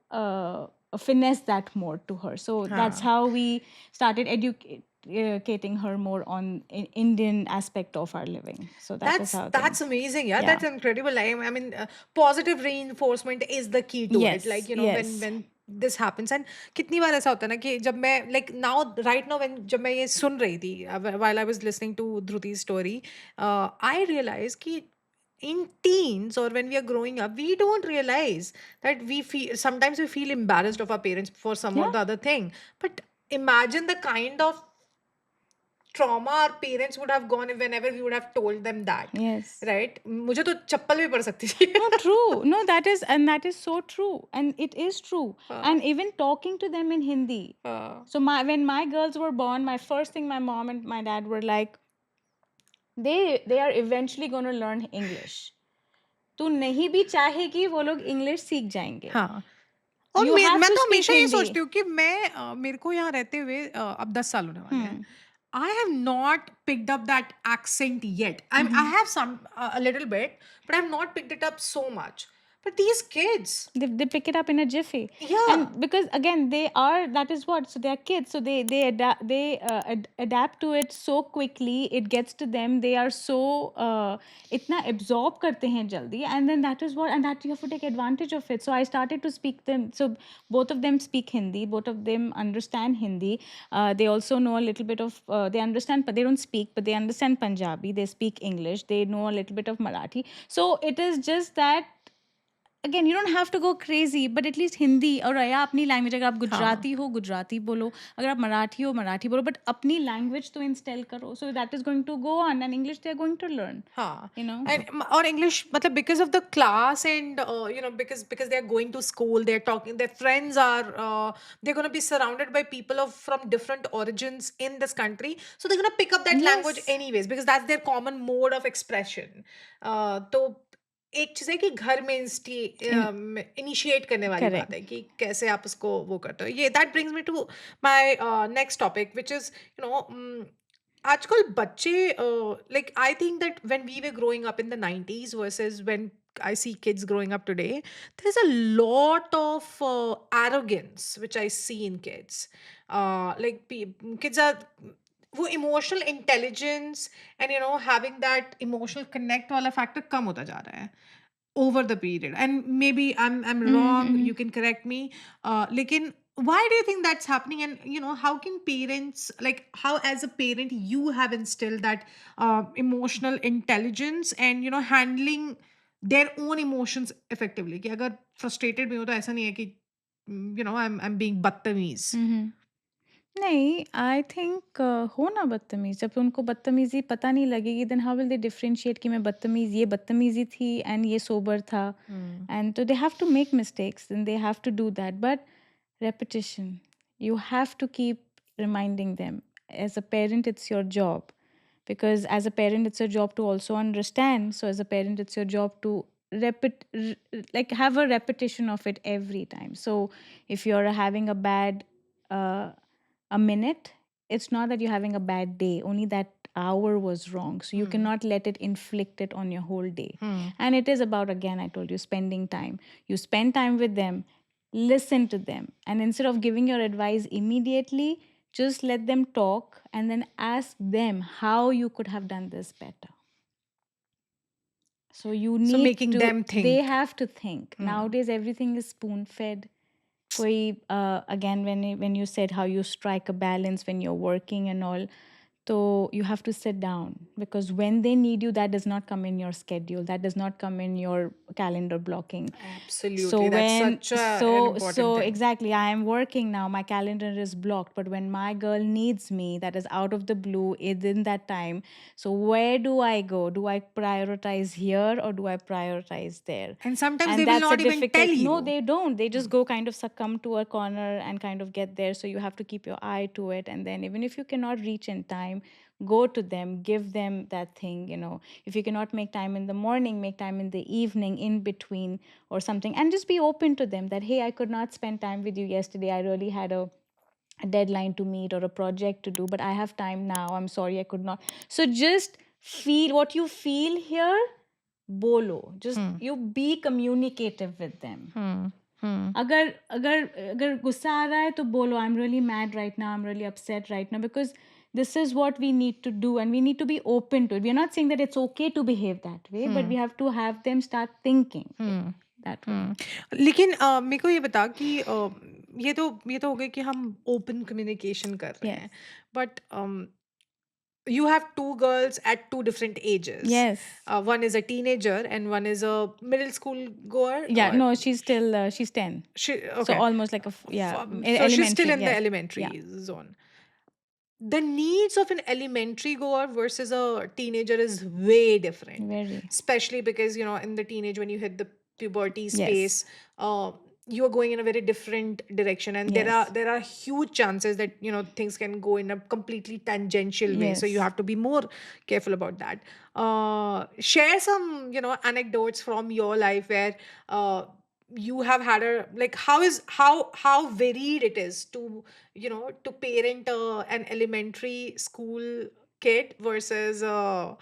Speaker 2: finesse that more to her. So that's how we started educating her more on Indian aspect of our living. So that is how
Speaker 1: That's
Speaker 2: things.
Speaker 1: amazing. Yeah,
Speaker 2: Yeah.
Speaker 1: that's incredible. I mean, positive reinforcement is the key to it. Like,
Speaker 2: Yes.
Speaker 1: when
Speaker 2: Yes.
Speaker 1: this happens, and कितनी बार ऐसा होता है ना कि जब मैं, like, now right now, when जब मैं ये सुन रही थी, while I was listening to Dhruti's story, I realized कि in teens, or when we are growing up, we don't realize that sometimes we feel embarrassed of our parents for some or
Speaker 2: Yeah.
Speaker 1: the other thing. But imagine the kind of trauma our parents would have gone whenever we would have told them that,
Speaker 2: Yes.
Speaker 1: right? मुझे तो चप्पल भी पड़ सकती थी.
Speaker 2: No, true. No, that is so true. And it is true. And even talking to them in Hindi. So when my girls were born, my first thing my mom and my dad were like, they are eventually going to learn English. तू नहीं भी चाहेगी, वो लोग English सीख जाएंगे.
Speaker 1: हाँ. और
Speaker 2: You have
Speaker 1: मैं
Speaker 2: to
Speaker 1: तो
Speaker 2: speak
Speaker 1: हमेशा ये
Speaker 2: Hindi.
Speaker 1: सोचती हूँ कि मेरे को यहाँ रहते हुए अब 10 साल होने वाले हैं. I have not picked up that accent yet. I have some a little bit, but I have not picked it up so much. But these kids,
Speaker 2: They pick it up in a jiffy.
Speaker 1: yeah,
Speaker 2: And because again, that is what, so they are kids, so they adapt to it so quickly. It gets to them, they are so itna absorb karte hain jaldi, and then that is what, and that you have to take advantage of it. So I started to speak them. So both of them speak Hindi, both of them understand Hindi. They also know a little bit of they understand, but they don't speak, but they understand Punjabi, they speak English, they know a little bit of Marathi. So it is just that, again, you don't have to go crazy, but at least Hindi और या अपनी language, अगर आप गुजराती हो गुजराती बोलो, अगर आप मराठी हो मराठी बोलो, but अपनी language तो instill करो. So that is going to go on, and English they are going to learn.
Speaker 1: हाँ.
Speaker 2: You know.
Speaker 1: And or English, मतलब because of the class, and because they are going to school, they're talking, their friends are they're going to be surrounded by people from different origins in this country, so they're going to pick up that language
Speaker 2: Yes.
Speaker 1: anyways, because that's their common mode of expression. तो एक चीज है कि घर में initiate करने वाली बात
Speaker 2: Correct.
Speaker 1: है कि कैसे आप उसको वो करते हो. ये that brings me to my next topic, which is आजकल बच्चे, like, I think that when we were growing up in the 90s versus when I see kids growing up today, there's a lot of arrogance which I see in kids. Like, kids are वो emotional intelligence and having that emotional connect वाला factor कम होता जा रहा है over the period. And maybe I'm wrong, you can correct me. Lekin, why do you think that's happening? And how can parents, like, how as a parent you have instilled that emotional intelligence and handling their own emotions effectively, कि अगर frustrated भी हो तो ऐसा नहीं है कि I'm being बदतमीज.
Speaker 2: नहीं, आई थिंक हो ना बदतमीज़, जब उनको बदतमीज़ी पता नहीं लगेगी, then how will they differentiate कि मैं बदतमीज़, ये बदतमीज़ी थी एंड ये सोबर था. एंड तो they have to make mistakes and they have to do that, but repetition, you have to keep reminding them. As a parent, it's your job, because as a parent it's your job to also understand. So as a parent, it's your job to like have a repetition of it every time. So if you're having a bad a minute, it's not that you're having a bad day, only that hour was wrong. So you cannot let it inflict it on your whole day. And it is about, again, I told you, spending time. You spend time with them, listen to them, and instead of giving your advice immediately, just let them talk and then ask them how you could have done this better. So you
Speaker 1: So
Speaker 2: need
Speaker 1: making
Speaker 2: to,
Speaker 1: them
Speaker 2: they
Speaker 1: think.
Speaker 2: have to think. Nowadays everything is spoon fed. Again, when you said how you strike a balance when you're working and all, so you have to sit down, because when they need you, that does not come in your schedule, that does not come in your calendar blocking.
Speaker 1: Absolutely.
Speaker 2: So
Speaker 1: That's
Speaker 2: when
Speaker 1: such an important thing.
Speaker 2: exactly, I am working now, my calendar is blocked, but when my girl needs me, that is out of the blue within that time, so where do I go? Do I prioritize here or do I prioritize there?
Speaker 1: And sometimes they
Speaker 2: And
Speaker 1: will
Speaker 2: that's a
Speaker 1: not even tell
Speaker 2: difficult, no,
Speaker 1: you.
Speaker 2: they don't, they just go kind of succumb to a corner and kind of get there. So you have to keep your eye to it, and then even if you cannot reach in time, go to them, give them that thing, if you cannot make time in the morning, make time in the evening, in between or something, and just be open to them that, hey, I could not spend time with you yesterday, I really had a deadline to meet or a project to do, but I have time now, I'm sorry I could not. So just feel what you feel here, bolo, just you be communicative with them. अगर अगर अगर गुस्सा आ रहा है तो बोलो, I'm really mad right now, I'm really upset right now, because this is what we need to do and we need to be open to it. We are not saying that it's okay to behave that way, but we have to have them start thinking that way.
Speaker 1: लेकिन मेरे को ये बता कि ये तो हो गया कि हम ओपन कम्युनिकेशन कर रहे
Speaker 2: Yes.
Speaker 1: हैं, but you have two girls at two different ages.
Speaker 2: Yes.
Speaker 1: One is a teenager and one is a middle school goer.
Speaker 2: Yeah,
Speaker 1: Or
Speaker 2: no, she's still she's 10.
Speaker 1: she
Speaker 2: So
Speaker 1: okay.
Speaker 2: almost like
Speaker 1: So she's still
Speaker 2: elementary,
Speaker 1: in the
Speaker 2: yes.
Speaker 1: elementary
Speaker 2: Yeah.
Speaker 1: zone. The needs of an elementary goer versus a teenager is way different,
Speaker 2: Very.
Speaker 1: especially because in the teenage, when you hit the puberty
Speaker 2: Yes.
Speaker 1: space, you are going in a very different direction, and there are
Speaker 2: Yes.
Speaker 1: there are huge chances that things can go in a completely tangential way, so you
Speaker 2: Yes.
Speaker 1: have to be more careful about that. Share some anecdotes from your life where you have had a, like, how varied it is to to parent an elementary school kid versus a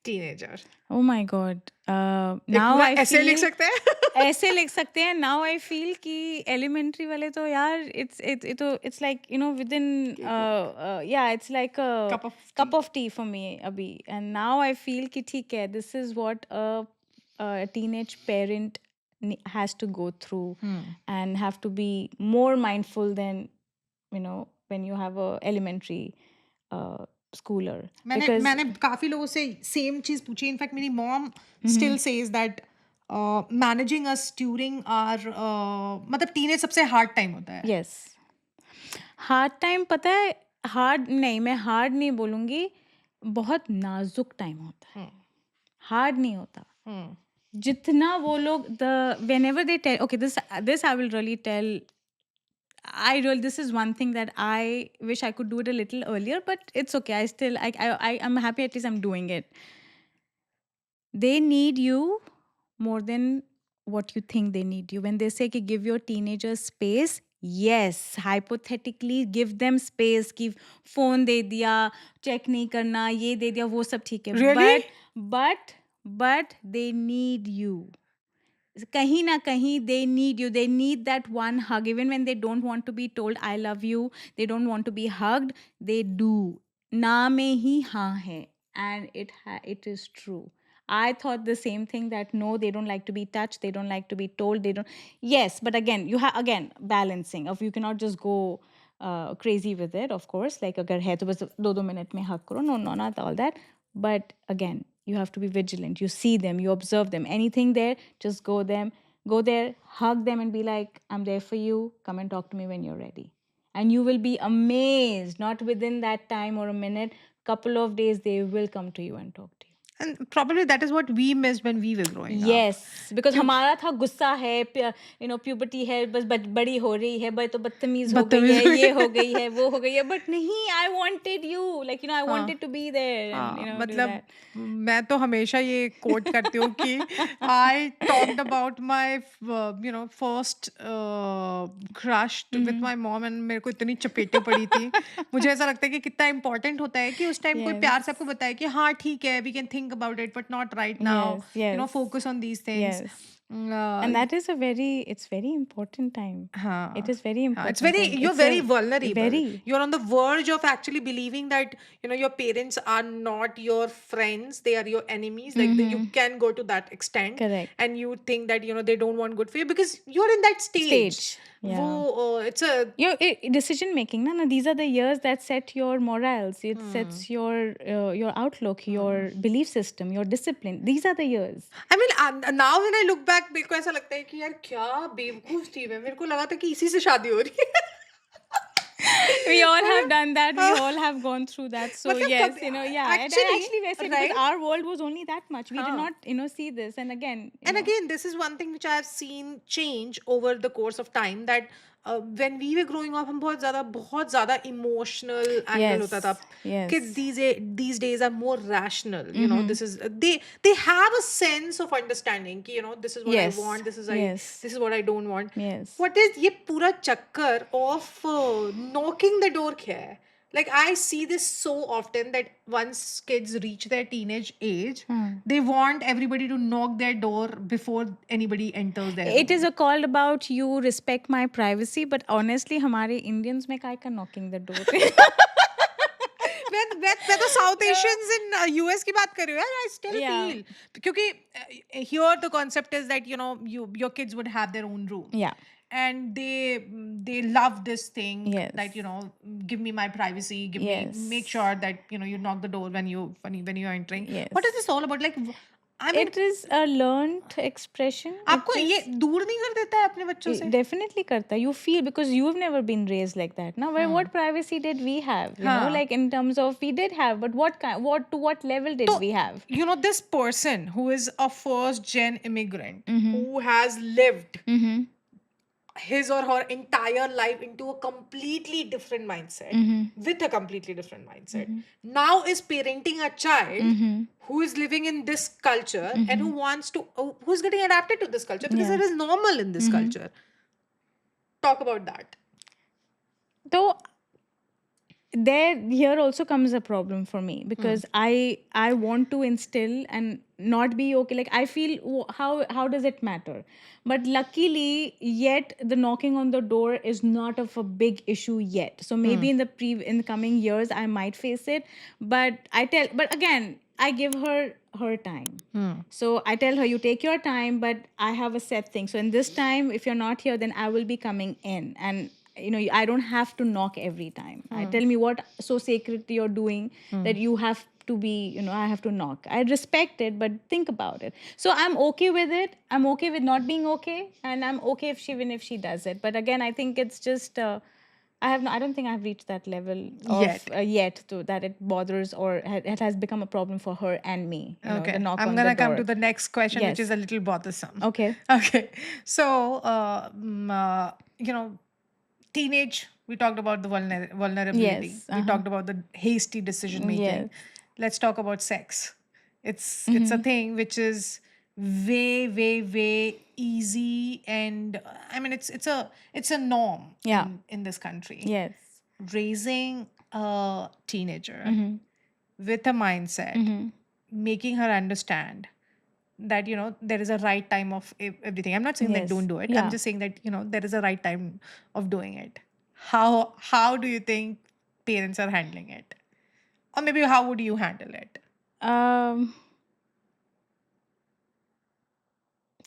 Speaker 1: teenager.
Speaker 2: Oh my God.
Speaker 1: एक
Speaker 2: Now
Speaker 1: पूरा
Speaker 2: I
Speaker 1: ऐसे लिख
Speaker 2: feel
Speaker 1: सकते हैं.
Speaker 2: ऐसे लिख सकते हैं. Now I feel कि elementary वाले तो यार it's like within yeah, it's like a
Speaker 1: Cup of
Speaker 2: cup of tea for me अभी. And now I feel कि ठीक है, this is what a teenage parent has to go through and have to be more mindful than when you have a elementary schooler.
Speaker 1: मैंने
Speaker 2: Because
Speaker 1: मैंने काफी लोगों से same चीज पूछी. इनफैक्ट मेरी mom still says that managing us during our मतलब teenage सबसे हार्ड टाइम होता है.
Speaker 2: यस, हार्ड टाइम, पता है, हार्ड नहीं, मैं हार्ड नहीं बोलूँगी, बहुत नाजुक टाइम होता है, हार्ड नहीं होता. जितना वो लोग whenever they tell, okay, this I will really tell. This is one thing that I wish I could do it a little earlier, but it's okay. I'm happy, at least I'm doing it. They need you more than what you think they need you. When they say कि give your teenagers space, yes, hypothetically give them space. कि phone दे दिया, check नहीं करना, ये दे दिया, वो सब ठीक है.
Speaker 1: Really?
Speaker 2: But they need you. कहीं ना कहीं they need you. They need that one hug. Even when they don't want to be told I love you, they don't want to be hugged, they do. ना में ही हाँ है. And it is true. I thought the same thing, that no, they don't like to be touched, they don't like to be told, they don't. Yes, but again, you have, again, balancing of, you cannot just go crazy with it, of course. Like अगर है तो बस 2 minute में hug करो. No, not all that. But again, you have to be vigilant. You see them, you observe them. Anything there, just go there, hug them and be like, I'm there for you. Come and talk to me when you're ready. And you will be amazed, not within that time or a minute, couple of days, they will come to you and talk to you.
Speaker 1: And probably that is what we missed when we were growing up.
Speaker 2: Yes, because
Speaker 1: क्योंकि
Speaker 2: हमारा था गुस्सा है, puberty है, बस बड़ी हो रही है, तो बदतमीज हो गई
Speaker 1: बदतमीज
Speaker 2: है,
Speaker 1: हुई
Speaker 2: ये हो
Speaker 1: है।
Speaker 2: गई है, वो हो गई है, बट नहीं, I wanted you, like I
Speaker 1: हाँ,
Speaker 2: wanted to be there and
Speaker 1: हाँ,
Speaker 2: डू
Speaker 1: मतलब
Speaker 2: दैट.
Speaker 1: मैं तो हमेशा ये कोट करती हूँ कि I talked about my first crush with my mom and मेरे को इतनी चपेटें पड़ी थी। मुझे ऐसा लगता है कि कितना इम्पोर्टेंट होता है कि उस टाइम कोई प्यार से
Speaker 2: Yes,
Speaker 1: आपको बताए कि हाँ ठीक है, we can think about it but not right now,
Speaker 2: yes, yes,
Speaker 1: focus on these things.
Speaker 2: yes. And that is it's very important time. It
Speaker 1: हाँ,
Speaker 2: is very
Speaker 1: हाँ, it's
Speaker 2: important
Speaker 1: very,
Speaker 2: time.
Speaker 1: you're
Speaker 2: It's a
Speaker 1: very vulnerable.
Speaker 2: very
Speaker 1: You're on the verge of actually believing that your parents are not your friends; they are your enemies. Like you can go to that extent,
Speaker 2: correct
Speaker 1: and you think that they don't want good for you because you're in that stage.
Speaker 2: stage.
Speaker 1: वो
Speaker 2: Yeah.
Speaker 1: it's a
Speaker 2: Your decision making, na, these are the years that set your morals. It sets your outlook, your belief system, your discipline. These are the years.
Speaker 1: I mean, now when I look back, मेरे को ऐसा लगता है कि यार क्या बेवकूफ थी मैं। मेरे को लगा था कि इसी से शादी हो रही है।
Speaker 2: We all
Speaker 1: है
Speaker 2: have
Speaker 1: ना?
Speaker 2: done that. We
Speaker 1: हाँ,
Speaker 2: all have gone through that. So
Speaker 1: मतलब
Speaker 2: yes,
Speaker 1: कभी
Speaker 2: yeah. And
Speaker 1: actually,
Speaker 2: actually, वैसे because
Speaker 1: right?
Speaker 2: our world was only that much. We did
Speaker 1: हाँ.
Speaker 2: not, see this. And again,
Speaker 1: And again, this is one thing which I have seen change over the course of time, that when we were growing up, हम बहुत ज़्यादा emotional angle होता था.
Speaker 2: yes,
Speaker 1: Kids
Speaker 2: yes.
Speaker 1: these days are more rational. This is they have a sense of understanding कि this is what I
Speaker 2: Yes,
Speaker 1: want,
Speaker 2: yes,
Speaker 1: this is what I don't want.
Speaker 2: yes.
Speaker 1: What is ये पूरा चक्कर of knocking the door क्या है? Like I see this so often that once kids reach their teenage age, they want everybody to knock their door before anybody enters their
Speaker 2: It is
Speaker 1: room.
Speaker 2: a call about you respect my privacy, but honestly, हमारे Indians में काय का knocking the door.
Speaker 1: मैं तो south Asians in US की बात कर रही हूँ यार. आई स्टिल
Speaker 2: Yeah,
Speaker 1: फील क्योंकि here the concept is that your kids would have their own room
Speaker 2: yeah,
Speaker 1: and they love this thing that
Speaker 2: yes,
Speaker 1: give me my privacy, give me, make
Speaker 2: yes,
Speaker 1: sure that you knock the door when you're entering. What is
Speaker 2: yes.
Speaker 1: this all about? Like I mean,
Speaker 2: It is a learned expression.
Speaker 1: आपको
Speaker 2: It
Speaker 1: ये
Speaker 2: is
Speaker 1: दूर नहीं कर देता है अपने बच्चों से?
Speaker 2: definitely karta. You feel because you've never been raised like that. Now, what privacy did we have?
Speaker 1: हाँ.
Speaker 2: Like in terms of we did have, but to what level did
Speaker 1: So,
Speaker 2: we have?
Speaker 1: this person who is a first gen immigrant
Speaker 2: Mm-hmm.
Speaker 1: who has lived
Speaker 2: Mm-hmm.
Speaker 1: his or her entire life into a completely different mindset, with a completely different mindset, now is parenting a child who is living in this culture and who wants to who's getting adapted to this culture because
Speaker 2: Yeah.
Speaker 1: it is normal in this culture. Talk about that.
Speaker 2: Though here also comes a problem for me because I want to instill and not be okay. Like I feel how does it matter? But luckily, yet the knocking on the door is not of a big issue yet. So maybe in the coming years I might face it. But but again, I give her time. So I tell her, you take your time, but I have a set thing. So in this time, if you're not here, then I will be coming in. And I don't have to knock every time. I tell me what so sacred you're doing that you have to be, I have to knock. I respect it, but think about it. So I'm okay with it. I'm okay with not being okay, and I'm okay even if she does it. But again, I think it's just I don't think I've reached that level of yet to that it bothers or it has become a problem for her and me. The
Speaker 1: Okay,
Speaker 2: knock
Speaker 1: I'm
Speaker 2: on
Speaker 1: gonna
Speaker 2: the
Speaker 1: come
Speaker 2: door.
Speaker 1: to the next question, which
Speaker 2: Yes.
Speaker 1: is a little bothersome.
Speaker 2: Okay.
Speaker 1: Okay, so teenage. We talked about the vulnerability.
Speaker 2: Yes,
Speaker 1: We talked about the hasty decision making.
Speaker 2: Yes.
Speaker 1: Let's talk about sex. It's a thing which is way way easy, and I mean it's a norm
Speaker 2: Yeah.
Speaker 1: in this country.
Speaker 2: Yes.
Speaker 1: Raising a teenager with a mindset, making her understand that there is a right time of everything. I'm not saying that
Speaker 2: Yes.
Speaker 1: don't do it.
Speaker 2: Yeah.
Speaker 1: I'm just saying that there is a right time of doing it. How do you think parents are handling it, or maybe how would you handle it?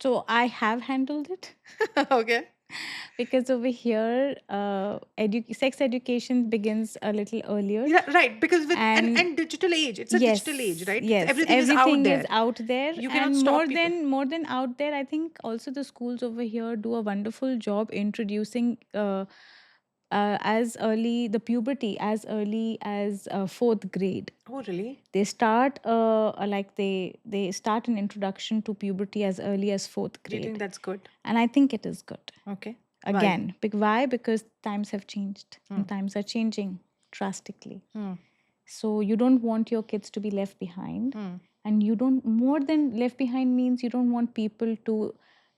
Speaker 2: So I have handled it
Speaker 1: Okay.
Speaker 2: because over here, sex education begins a little earlier.
Speaker 1: Yeah, right. Because with
Speaker 2: And-
Speaker 1: and digital age, it's a digital age, right?
Speaker 2: Yes,
Speaker 1: Everything is out there.
Speaker 2: out there.
Speaker 1: You cannot
Speaker 2: and
Speaker 1: stop people.
Speaker 2: more than out there, I think also the schools over here do a wonderful job introducing the puberty as early as 4th grade.
Speaker 1: Oh, really?
Speaker 2: They start like they start an introduction to puberty as early as 4th
Speaker 1: Do you think
Speaker 2: grade,
Speaker 1: that's good?
Speaker 2: and I think it is good.
Speaker 1: Okay. Why?
Speaker 2: Again, why? Because times have changed,
Speaker 1: Hmm.
Speaker 2: and times are changing drastically.
Speaker 1: Hmm.
Speaker 2: So you don't want your kids to be left behind,
Speaker 1: Hmm.
Speaker 2: and you don't, more than left behind means you don't want people to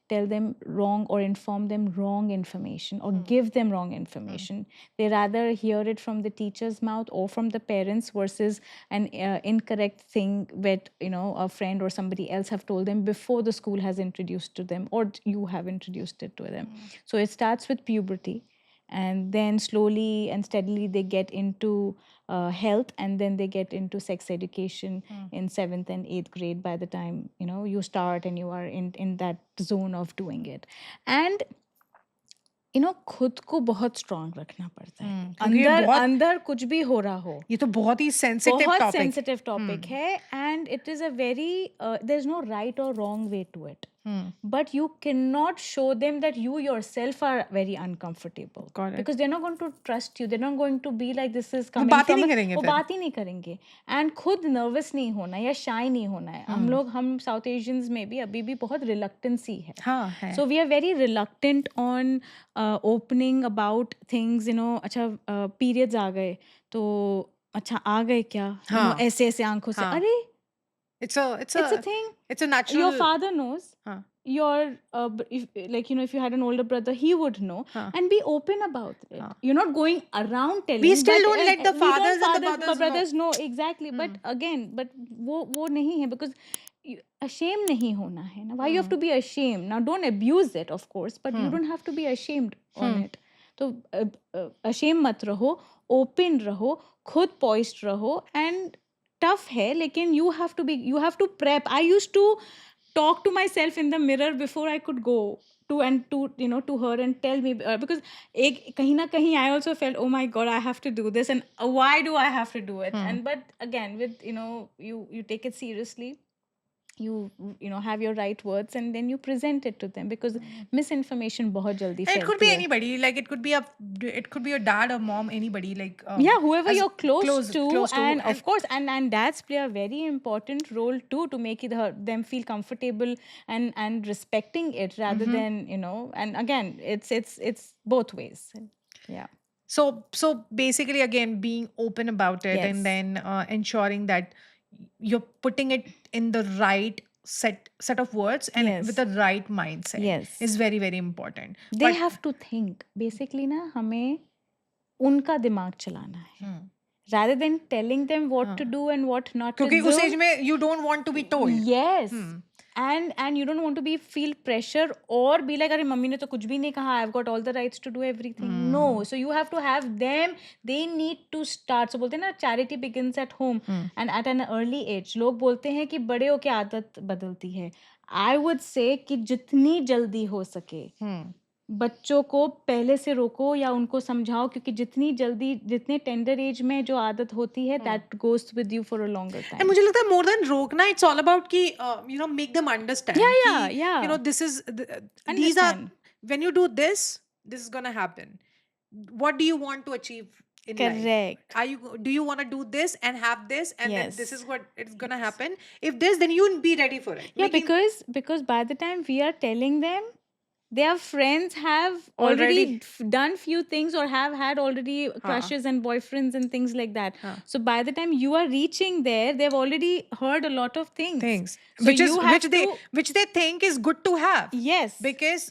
Speaker 2: tell them wrong or inform them wrong information or give them wrong information. They rather hear it from the teacher's mouth or from the parents versus an incorrect thing that a friend or somebody else have told them before the school has introduced to them or you have introduced it to them. So it starts with puberty, and then slowly and steadily they get into health, and then they get into sex education in 7th and 8th grade. By the time you start and you are in that zone of doing it, and खुद को बहुत strong रखना पड़ता है।
Speaker 1: क्योंकि ये
Speaker 2: अंदर
Speaker 1: बहुत
Speaker 2: अंदर कुछ भी हो रहा हो,
Speaker 1: ये तो बहुत ही सेंसिटिव
Speaker 2: बहुत
Speaker 1: टॉपिक
Speaker 2: सेंसिटिव टॉपिक है, and it is a very there is no right और wrong way to it, but you cannot show them that you yourself are very uncomfortable.
Speaker 1: Got it.
Speaker 2: Because they're not going to trust you, they're not going to be like this is
Speaker 1: वो
Speaker 2: coming
Speaker 1: बात ही
Speaker 2: from
Speaker 1: नहीं करेंगे
Speaker 2: वो
Speaker 1: फिर।
Speaker 2: बात ही नहीं करेंगे, and खुद नर्वस नहीं होना या शाई नहीं होना है। हम साउथ एशियंस में भी अभी भी बहुत रिलक्टेंसी है।
Speaker 1: हाँ है।
Speaker 2: So we are very reluctant on opening about things, अच्छा periods आ गए तो अच्छा आ गए क्या,
Speaker 1: हाँ।
Speaker 2: ऐसे ऐसे आंखों से,
Speaker 1: हाँ।
Speaker 2: अरे
Speaker 1: It's a
Speaker 2: thing.
Speaker 1: It's a natural.
Speaker 2: Your father knows.
Speaker 1: हाँ.
Speaker 2: Your if you had an older brother, he would know.
Speaker 1: हाँ.
Speaker 2: And be open about it.
Speaker 1: हाँ.
Speaker 2: You're not going around telling.
Speaker 1: We still
Speaker 2: but,
Speaker 1: don't let the
Speaker 2: we don't
Speaker 1: fathers and the brothers
Speaker 2: know exactly. But again, but वो नहीं है, because ashamed नहीं होना है ना. Why you have to be ashamed? Now don't abuse it, of course, but you don't have to be ashamed on it. तो ashamed मत रहो, open रहो, खुद poised रहो, and tough है, लेकिन you have to prep. I used to talk to myself in the mirror before I could go to her and tell me, because kahin na kahin I also felt, oh my god, I have to do this, and why do I have to do it? And but again, with you take it seriously, you have your right words, and then you present it to them, because misinformation bahut jaldi
Speaker 1: And it could be
Speaker 2: फैलती है।
Speaker 1: anybody, like it could be your dad or mom, anybody, like
Speaker 2: Yeah, whoever
Speaker 1: as
Speaker 2: you're close to, and
Speaker 1: and
Speaker 2: of course, and dads play a very important role too, to make them feel comfortable and respecting it, rather than and again, it's both ways. Yeah.
Speaker 1: so basically, again, being open about it,
Speaker 2: Yes.
Speaker 1: and then ensuring that you're putting it in the right set of words and
Speaker 2: Yes.
Speaker 1: with the right mindset.
Speaker 2: Yes.
Speaker 1: Is very, very important.
Speaker 2: They
Speaker 1: But-
Speaker 2: have to think basically ना, हमें उनका दिमाग चलाना है, rather than telling them what to do and what not to do.
Speaker 1: क्योंकि उस as में you don't want to be told.
Speaker 2: Yes. And you don't want to feel pressure or be like, अरे मम्मी ने तो कुछ भी नहीं कहा, I've got all the rights to do everything. No, so you have to have them. They need to start. So बोलते हैं ना, charity begins at home and at an early age. लोग बोलते हैं कि बड़े होके आदत बदलती है. I would say कि जितनी जल्दी हो सके बच्चों को पहले से रोको या उनको समझाओ, क्योंकि जितने टेंडर एज में जो आदत होती है, that goes with you for a longer time.
Speaker 1: And मुझे लगता है more than रोकना, it's all about कि make them understand.
Speaker 2: Yeah,
Speaker 1: कि,
Speaker 2: yeah.
Speaker 1: This is these are,
Speaker 2: Understand.
Speaker 1: when you do this is gonna happen. What do you want to achieve in life?
Speaker 2: Correct.
Speaker 1: Do you want to do this and have this, and then
Speaker 2: Yes.
Speaker 1: this is what it's gonna happen? If this, then you be ready for it.
Speaker 2: Yeah, because by the time we are telling them, their friends have already done few things or have had already crushes and boyfriends and things like that. So by the time you are reaching there, they've already heard a lot of things. So
Speaker 1: which they think is good to have.
Speaker 2: Yes.
Speaker 1: Because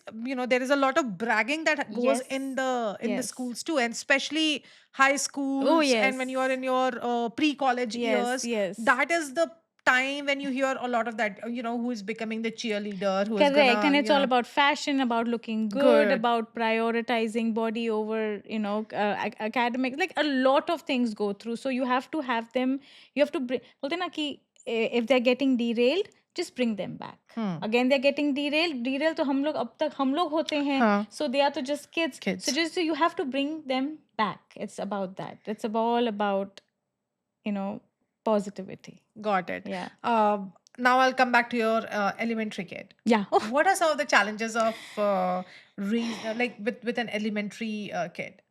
Speaker 1: there is a lot of bragging that goes
Speaker 2: Yes.
Speaker 1: in the
Speaker 2: Yes.
Speaker 1: schools too, and especially high schools.
Speaker 2: Oh, yes.
Speaker 1: And when you are in your pre-college
Speaker 2: Yes,
Speaker 1: years,
Speaker 2: yes.
Speaker 1: that is the time when you hear a lot of that, who is becoming the cheerleader, who is
Speaker 2: Correct.
Speaker 1: gonna,
Speaker 2: And it's all about fashion, about looking good,
Speaker 1: Good.
Speaker 2: about prioritizing body over, academics. Like a lot of things go through. So you have to have them, you have to bring, बोलते हैं ना कि if they're getting derailed, just bring them back. Again, they're getting derailed तो हम लोग होते हैं.
Speaker 1: हाँ.
Speaker 2: So they are to just kids.
Speaker 1: Kids.
Speaker 2: So you have to bring them back. It's about that. It's all about, positivity.
Speaker 1: Got it.
Speaker 2: Yeah.
Speaker 1: Now I'll come back to your elementary kid.
Speaker 2: Yeah.
Speaker 1: What are some of the challenges of like with an elementary kid?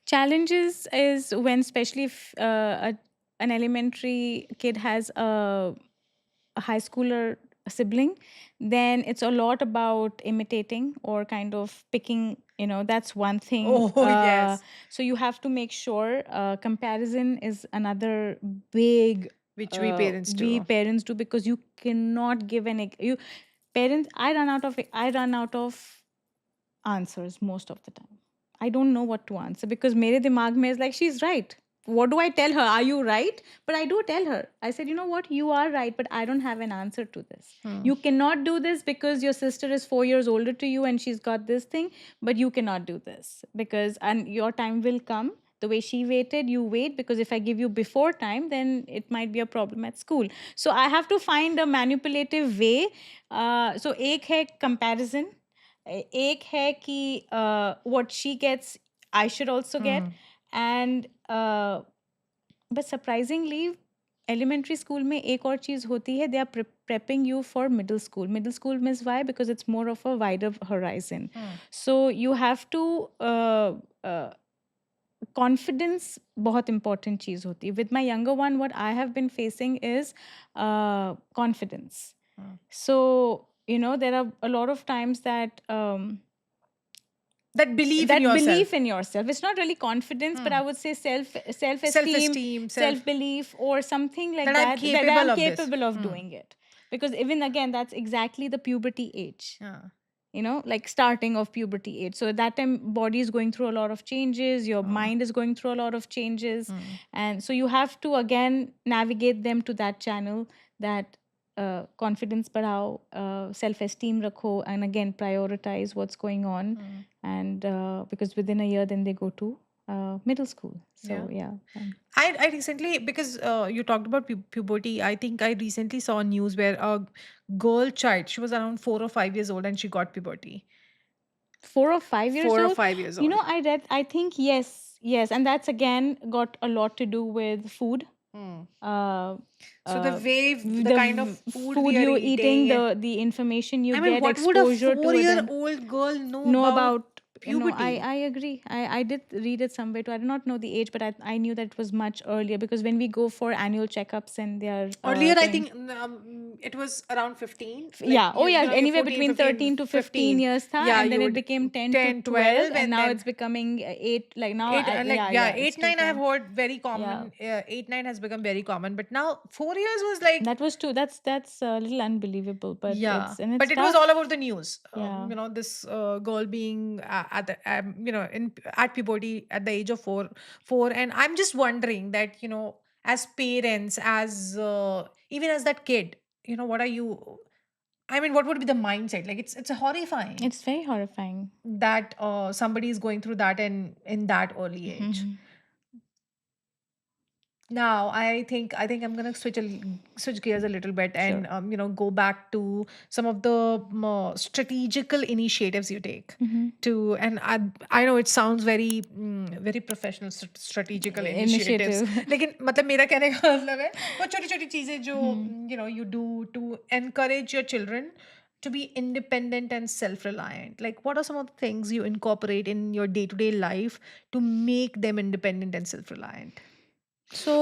Speaker 2: Challenges is when, especially if an elementary kid has a high schooler sibling, then it's a lot about imitating or kind of picking. That's one thing.
Speaker 1: Oh, yes.
Speaker 2: So you have to make sure comparison is another big
Speaker 1: Which we parents
Speaker 2: we
Speaker 1: do.
Speaker 2: parents do, because you cannot give you parents. I run out of answers most of the time. I don't know what to answer because mere dimag mein is like, she's right. What do I tell her? Are you right? But I do tell her. I said, you know what? You are right, but I don't have an answer to this. You cannot do this because your sister is 4 years older to you and she's got this thing, but you cannot do this because, and your time will come. The way she waited, you wait, because if I give you before time, then it might be a problem at school. So I have to find a manipulative way. So एक है comparison, एक है कि what she gets I should also get, and but surprisingly elementary school में एक और चीज़ होती है, they are prepping you for middle school means why, because it's more of a wider horizon. So you have to confidence बहुत important चीज़ होती है. With my younger one, what I have been facing is confidence. So there are a lot of times that
Speaker 1: That belief
Speaker 2: that
Speaker 1: in yourself.
Speaker 2: belief in yourself, it's not really confidence, but I would say self-esteem,
Speaker 1: Self-esteem,
Speaker 2: self-belief, or something like
Speaker 1: That I'm
Speaker 2: that
Speaker 1: capable
Speaker 2: I'm
Speaker 1: of this.
Speaker 2: capable of doing it. Because even again, that's exactly the puberty age, like starting of puberty age. So at that time, body is going through a lot of changes, your mind is going through a lot of changes, and so you have to again navigate them to that channel, that confidence बढ़ाओ, self-esteem रखो, and again prioritize what's going on. And because within a year then they go to middle school. So
Speaker 1: I recently, because you talked about puberty, I think I recently saw news where a girl child, she was around 4 or 5 years old and she got puberty.
Speaker 2: 4 or 5 years
Speaker 1: 4 or
Speaker 2: old.
Speaker 1: 5 years old.
Speaker 2: I think yes, and that's again got a lot to do with food.
Speaker 1: So the way, the kind of food we are
Speaker 2: you're eating,
Speaker 1: eating,
Speaker 2: the information you
Speaker 1: I mean,
Speaker 2: get,
Speaker 1: what would a
Speaker 2: exposure to it, and
Speaker 1: 4-year-old girl know
Speaker 2: know
Speaker 1: about
Speaker 2: about
Speaker 1: puberty?
Speaker 2: I agree. I did read it somewhere too. I do not know the age, but I knew that it was much earlier, because when we go for annual checkups and they are
Speaker 1: Earlier, I
Speaker 2: doing-
Speaker 1: think it was around 15.
Speaker 2: yeah,
Speaker 1: Like, you're
Speaker 2: anywhere
Speaker 1: 14,
Speaker 2: between
Speaker 1: 15,
Speaker 2: 13 to 15 years tha,
Speaker 1: Yeah,
Speaker 2: and then
Speaker 1: you
Speaker 2: it
Speaker 1: would
Speaker 2: became 10
Speaker 1: 10,
Speaker 2: to 12, and now
Speaker 1: then
Speaker 2: it's becoming 8, like now
Speaker 1: 8,
Speaker 2: it's
Speaker 1: 8, 9 I have
Speaker 2: become-
Speaker 1: heard very common. 8, 9 has become very common, but now 4 years was like,
Speaker 2: that was too, that's a little unbelievable, but
Speaker 1: yeah,
Speaker 2: it's
Speaker 1: but it was
Speaker 2: tough.
Speaker 1: all over the news.
Speaker 2: Yeah.
Speaker 1: This girl being at the, at puberty at the age of 4, and I'm just wondering that, as parents, as even as that kid, what are you? I mean, what would be the mindset? Like, it's horrifying
Speaker 2: It's very horrifying.
Speaker 1: that somebody is going through that in that early age. Now, I think I'm gonna switch gears a little bit and go back to some of the strategical initiatives you take to. And I know it sounds very very professional, strategical initiatives.
Speaker 2: Initiative.
Speaker 1: लेकिन मतलब मेरा कहने का मतलब है वो छोटी छोटी चीजें जो you do to encourage your children to be independent and self-reliant. Like, what are some of the things you incorporate in your day-to-day life to make them independent and self-reliant?
Speaker 2: So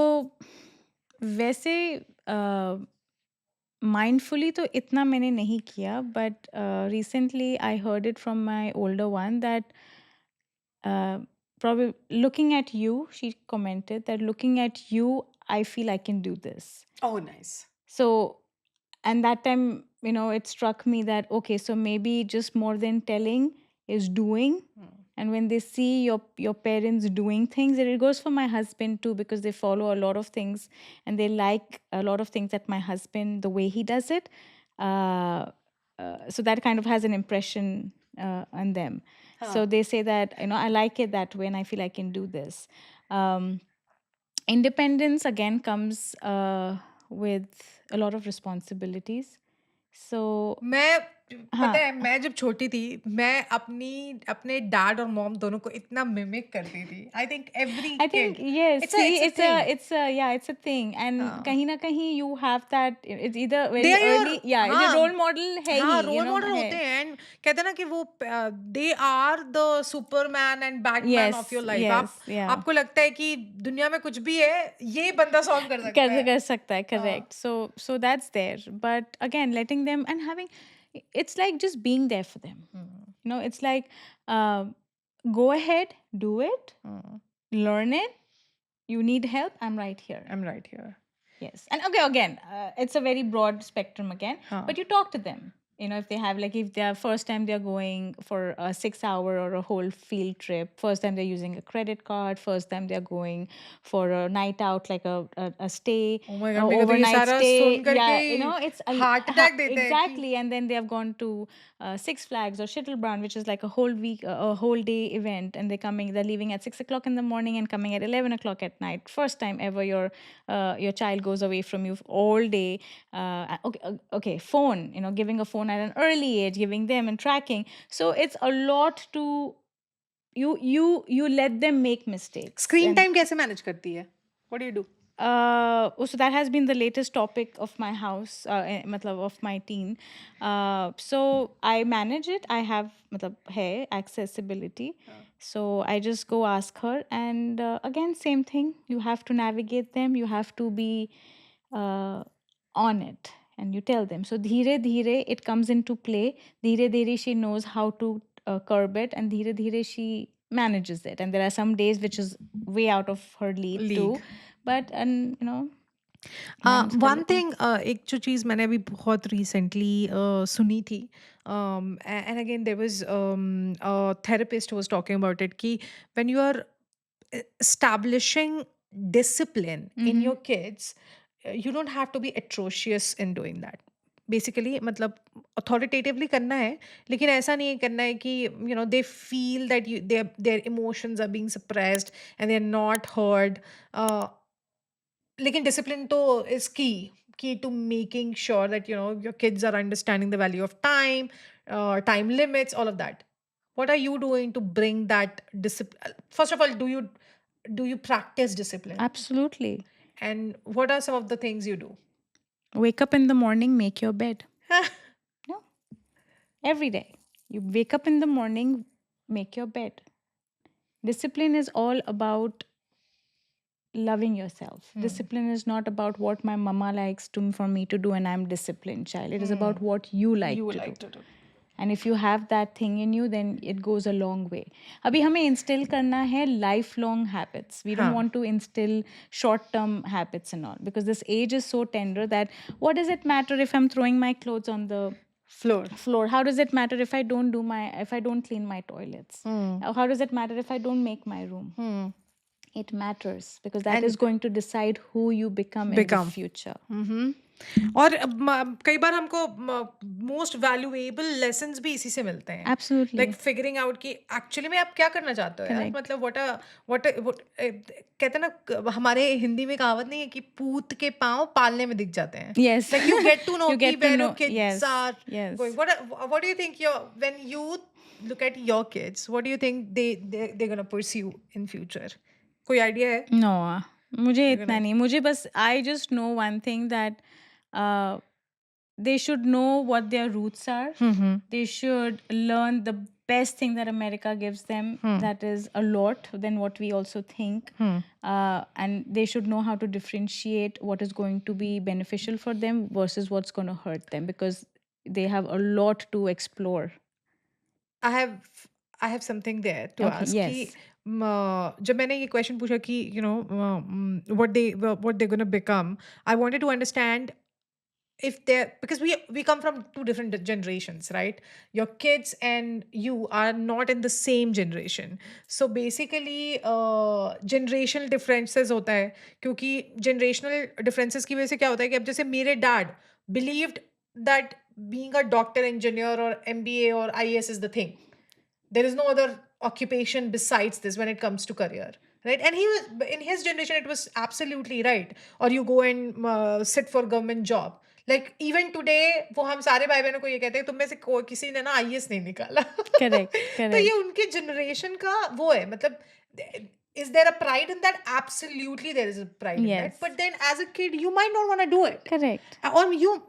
Speaker 2: वैसे mindfully तो इतना मैंने नहीं किया, but recently I heard it from my older one that probably looking at you, she commented that looking at you, I feel I can do this.
Speaker 1: Oh, nice.
Speaker 2: So, and that time, it struck me that, okay, so maybe just more than telling is doing. And when they see your parents doing things, and it goes for my husband too, because they follow a lot of things and they like a lot of things that my husband, the way he does it. So that kind of has an impression on them. So they say that, I like it that way and I feel I can do this. Independence again comes with a lot of responsibilities. So
Speaker 1: मैं पता
Speaker 2: हाँ,
Speaker 1: है मैं जब छोटी थी मैं अपने डैड और मॉम दोनों को इतना मिमिक करती थी। I think every
Speaker 2: I think
Speaker 1: kid
Speaker 2: yes. See,
Speaker 1: it's a thing.
Speaker 2: it's a yeah, it's a thing, and kahin na kahin you have that. It's either
Speaker 1: they
Speaker 2: very
Speaker 1: are your
Speaker 2: early, yeah. It's a
Speaker 1: हाँ
Speaker 2: role model है ही,
Speaker 1: हाँ
Speaker 2: you
Speaker 1: role
Speaker 2: know
Speaker 1: model होते
Speaker 2: है.
Speaker 1: हैं and कहते हैं ना कि वो they are the Superman and Batman of
Speaker 2: Yes,
Speaker 1: your life. आप
Speaker 2: yes, yeah.
Speaker 1: आपको लगता है कि दुनिया में कुछ भी है ये बंदा सॉल्व कर सकता है।
Speaker 2: कर सकता है,
Speaker 1: हाँ
Speaker 2: correct. So that's there, but again letting them and having, it's like just being there for them.
Speaker 1: Hmm,
Speaker 2: You know, it's like, uh, go ahead, do it,
Speaker 1: hmm,
Speaker 2: learn it. You need help, I'm right here.
Speaker 1: I'm right here।
Speaker 2: Yes. And okay, again, it's a very broad spectrum again,
Speaker 1: हाँ
Speaker 2: but you talk to them. You know, if they have, like, if they're first time they're going for a 6 hour or a whole field trip, first time they're using a credit card, first time they're going for a night out, like a stay,
Speaker 1: oh my
Speaker 2: a
Speaker 1: God मेरे को तो ये
Speaker 2: overnight
Speaker 1: सारा सुन
Speaker 2: stay.
Speaker 1: करके
Speaker 2: Yeah, you
Speaker 1: he
Speaker 2: know, it's
Speaker 1: heart attack देता है कि
Speaker 2: exactly. And then they have gone to Six Flags or Schittlebrand, which is like a whole week, a whole day event, and they're leaving at 6 o'clock in the morning and coming at 11 o'clock at night. First time ever your child goes away from you all day. Okay, phone, you know, giving a phone at an early age, giving them and tracking. So it's a lot to you let them make mistakes.
Speaker 1: Screen
Speaker 2: And
Speaker 1: time कैसे manage करती है? What do you do?
Speaker 2: so that has been the latest topic of my house, matlab of my teen. So I manage it. I have matlab hai accessibility. So I just go ask her, and again same thing. You have to navigate them. You have to be uh, on it, and you tell them. So dheere dheere it comes into play. Dheere dheere she knows how to curb it, and dheere dheere she manages it. And there are some days which is way out of her league
Speaker 1: league.
Speaker 2: too, but and you know manage कर
Speaker 1: one
Speaker 2: लेते हैं.
Speaker 1: Thing एक जो चीज़ मैंने अभी बहुत recently सुनी थी and again there was therapist was talking about it कि when you are establishing discipline in
Speaker 2: Mhm.
Speaker 1: your kids, you don't have to be atrocious in doing that basically मतलब अथॉरिटेटिवली करना है लेकिन ऐसा नहीं करना है कि you know they feel that you their emotions are being suppressed and they are not heard. लेकिन डिसिप्लिन तो is key to making sure that you know your kids are understanding the value of time, time limits, all of that. what are you doing to bring that discipline? First of all, do you practice discipline,
Speaker 2: Absolutely.
Speaker 1: and what are some of the things you do?
Speaker 2: Wake up in the morning, make your bed. No, every day. You wake up in the morning, make your bed. Discipline is all about loving yourself. Discipline is not about what my mama likes for me to do and I'm disciplined child. It is about what you like
Speaker 1: You
Speaker 2: to do.
Speaker 1: like to do.
Speaker 2: And if you have that thing in you, then it goes a long way. अभी हमें instill करना है lifelong habits. We don't
Speaker 1: हाँ
Speaker 2: want to instill short-term habits and all, because this age is so tender that what does it matter if I'm throwing my clothes on the
Speaker 1: floor.
Speaker 2: floor? How does it matter if I don't clean my toilets? How does it matter if I don't make my room? It matters because that is
Speaker 1: And
Speaker 2: going to decide who you become in the
Speaker 1: become
Speaker 2: future.
Speaker 1: और कई बार हमको most valuable lessons भी इसी से मिलते हैं,
Speaker 2: Absolutely.
Speaker 1: Like figuring out कि actually में आप क्या करना चाहते हो यार।
Speaker 2: Correct.
Speaker 1: मतलब व्हाट कहते हैं ना, हमारे हिंदी में कहावत नहीं है कि पूत के पाँव पालने में दिख जाते हैं।
Speaker 2: Yes.
Speaker 1: Like you get to know
Speaker 2: You
Speaker 1: कि
Speaker 2: get to
Speaker 1: where your
Speaker 2: know.
Speaker 1: Kids
Speaker 2: Yes.
Speaker 1: Are
Speaker 2: Yes.
Speaker 1: Going. What do you think your when you look at your kids, what do you think they gonna pursue in future? कोई idea है?
Speaker 2: No, मुझे
Speaker 1: You're
Speaker 2: इतना
Speaker 1: gonna
Speaker 2: नहीं, मुझे बस I just know one thing that uh, they should know what their roots are. They should learn the best thing that America gives them, that is a lot than what we also think. And they should know how to differentiate what is going to be beneficial for them versus what's going to hurt them, because they have a lot to explore.
Speaker 1: I have something there to
Speaker 2: Okay,
Speaker 1: ask कि
Speaker 2: yes.
Speaker 1: जब मैंने ये question पूछा कि you no what they're going to become, I wanted to understand if they're, because we come from two different generations, right? Your kids and you are not in the same generation, so basically generational differences होता है, क्योंकि generational differences की वजह से क्या होता है कि अब जैसे मेरे dad believed that being a doctor, engineer or MBA or IAS is the thing. There is no other occupation besides this when it comes to career, right? And he was, in his generation it was absolutely right, or you go and sit for government job. Like even today वो हम सारे भाई बहनों को ये कहते हैं तुम में से किसी ने ना आईएएस नहीं निकाला।
Speaker 2: करेक्ट,
Speaker 1: तो ये
Speaker 2: करेक्ट,
Speaker 1: उनके जनरेशन का वो है, मतलब is there a pride in that? Absolutely there is a pride in that,
Speaker 2: yes,
Speaker 1: but then as a kid you might not want to do it.
Speaker 2: Correct,
Speaker 1: और यू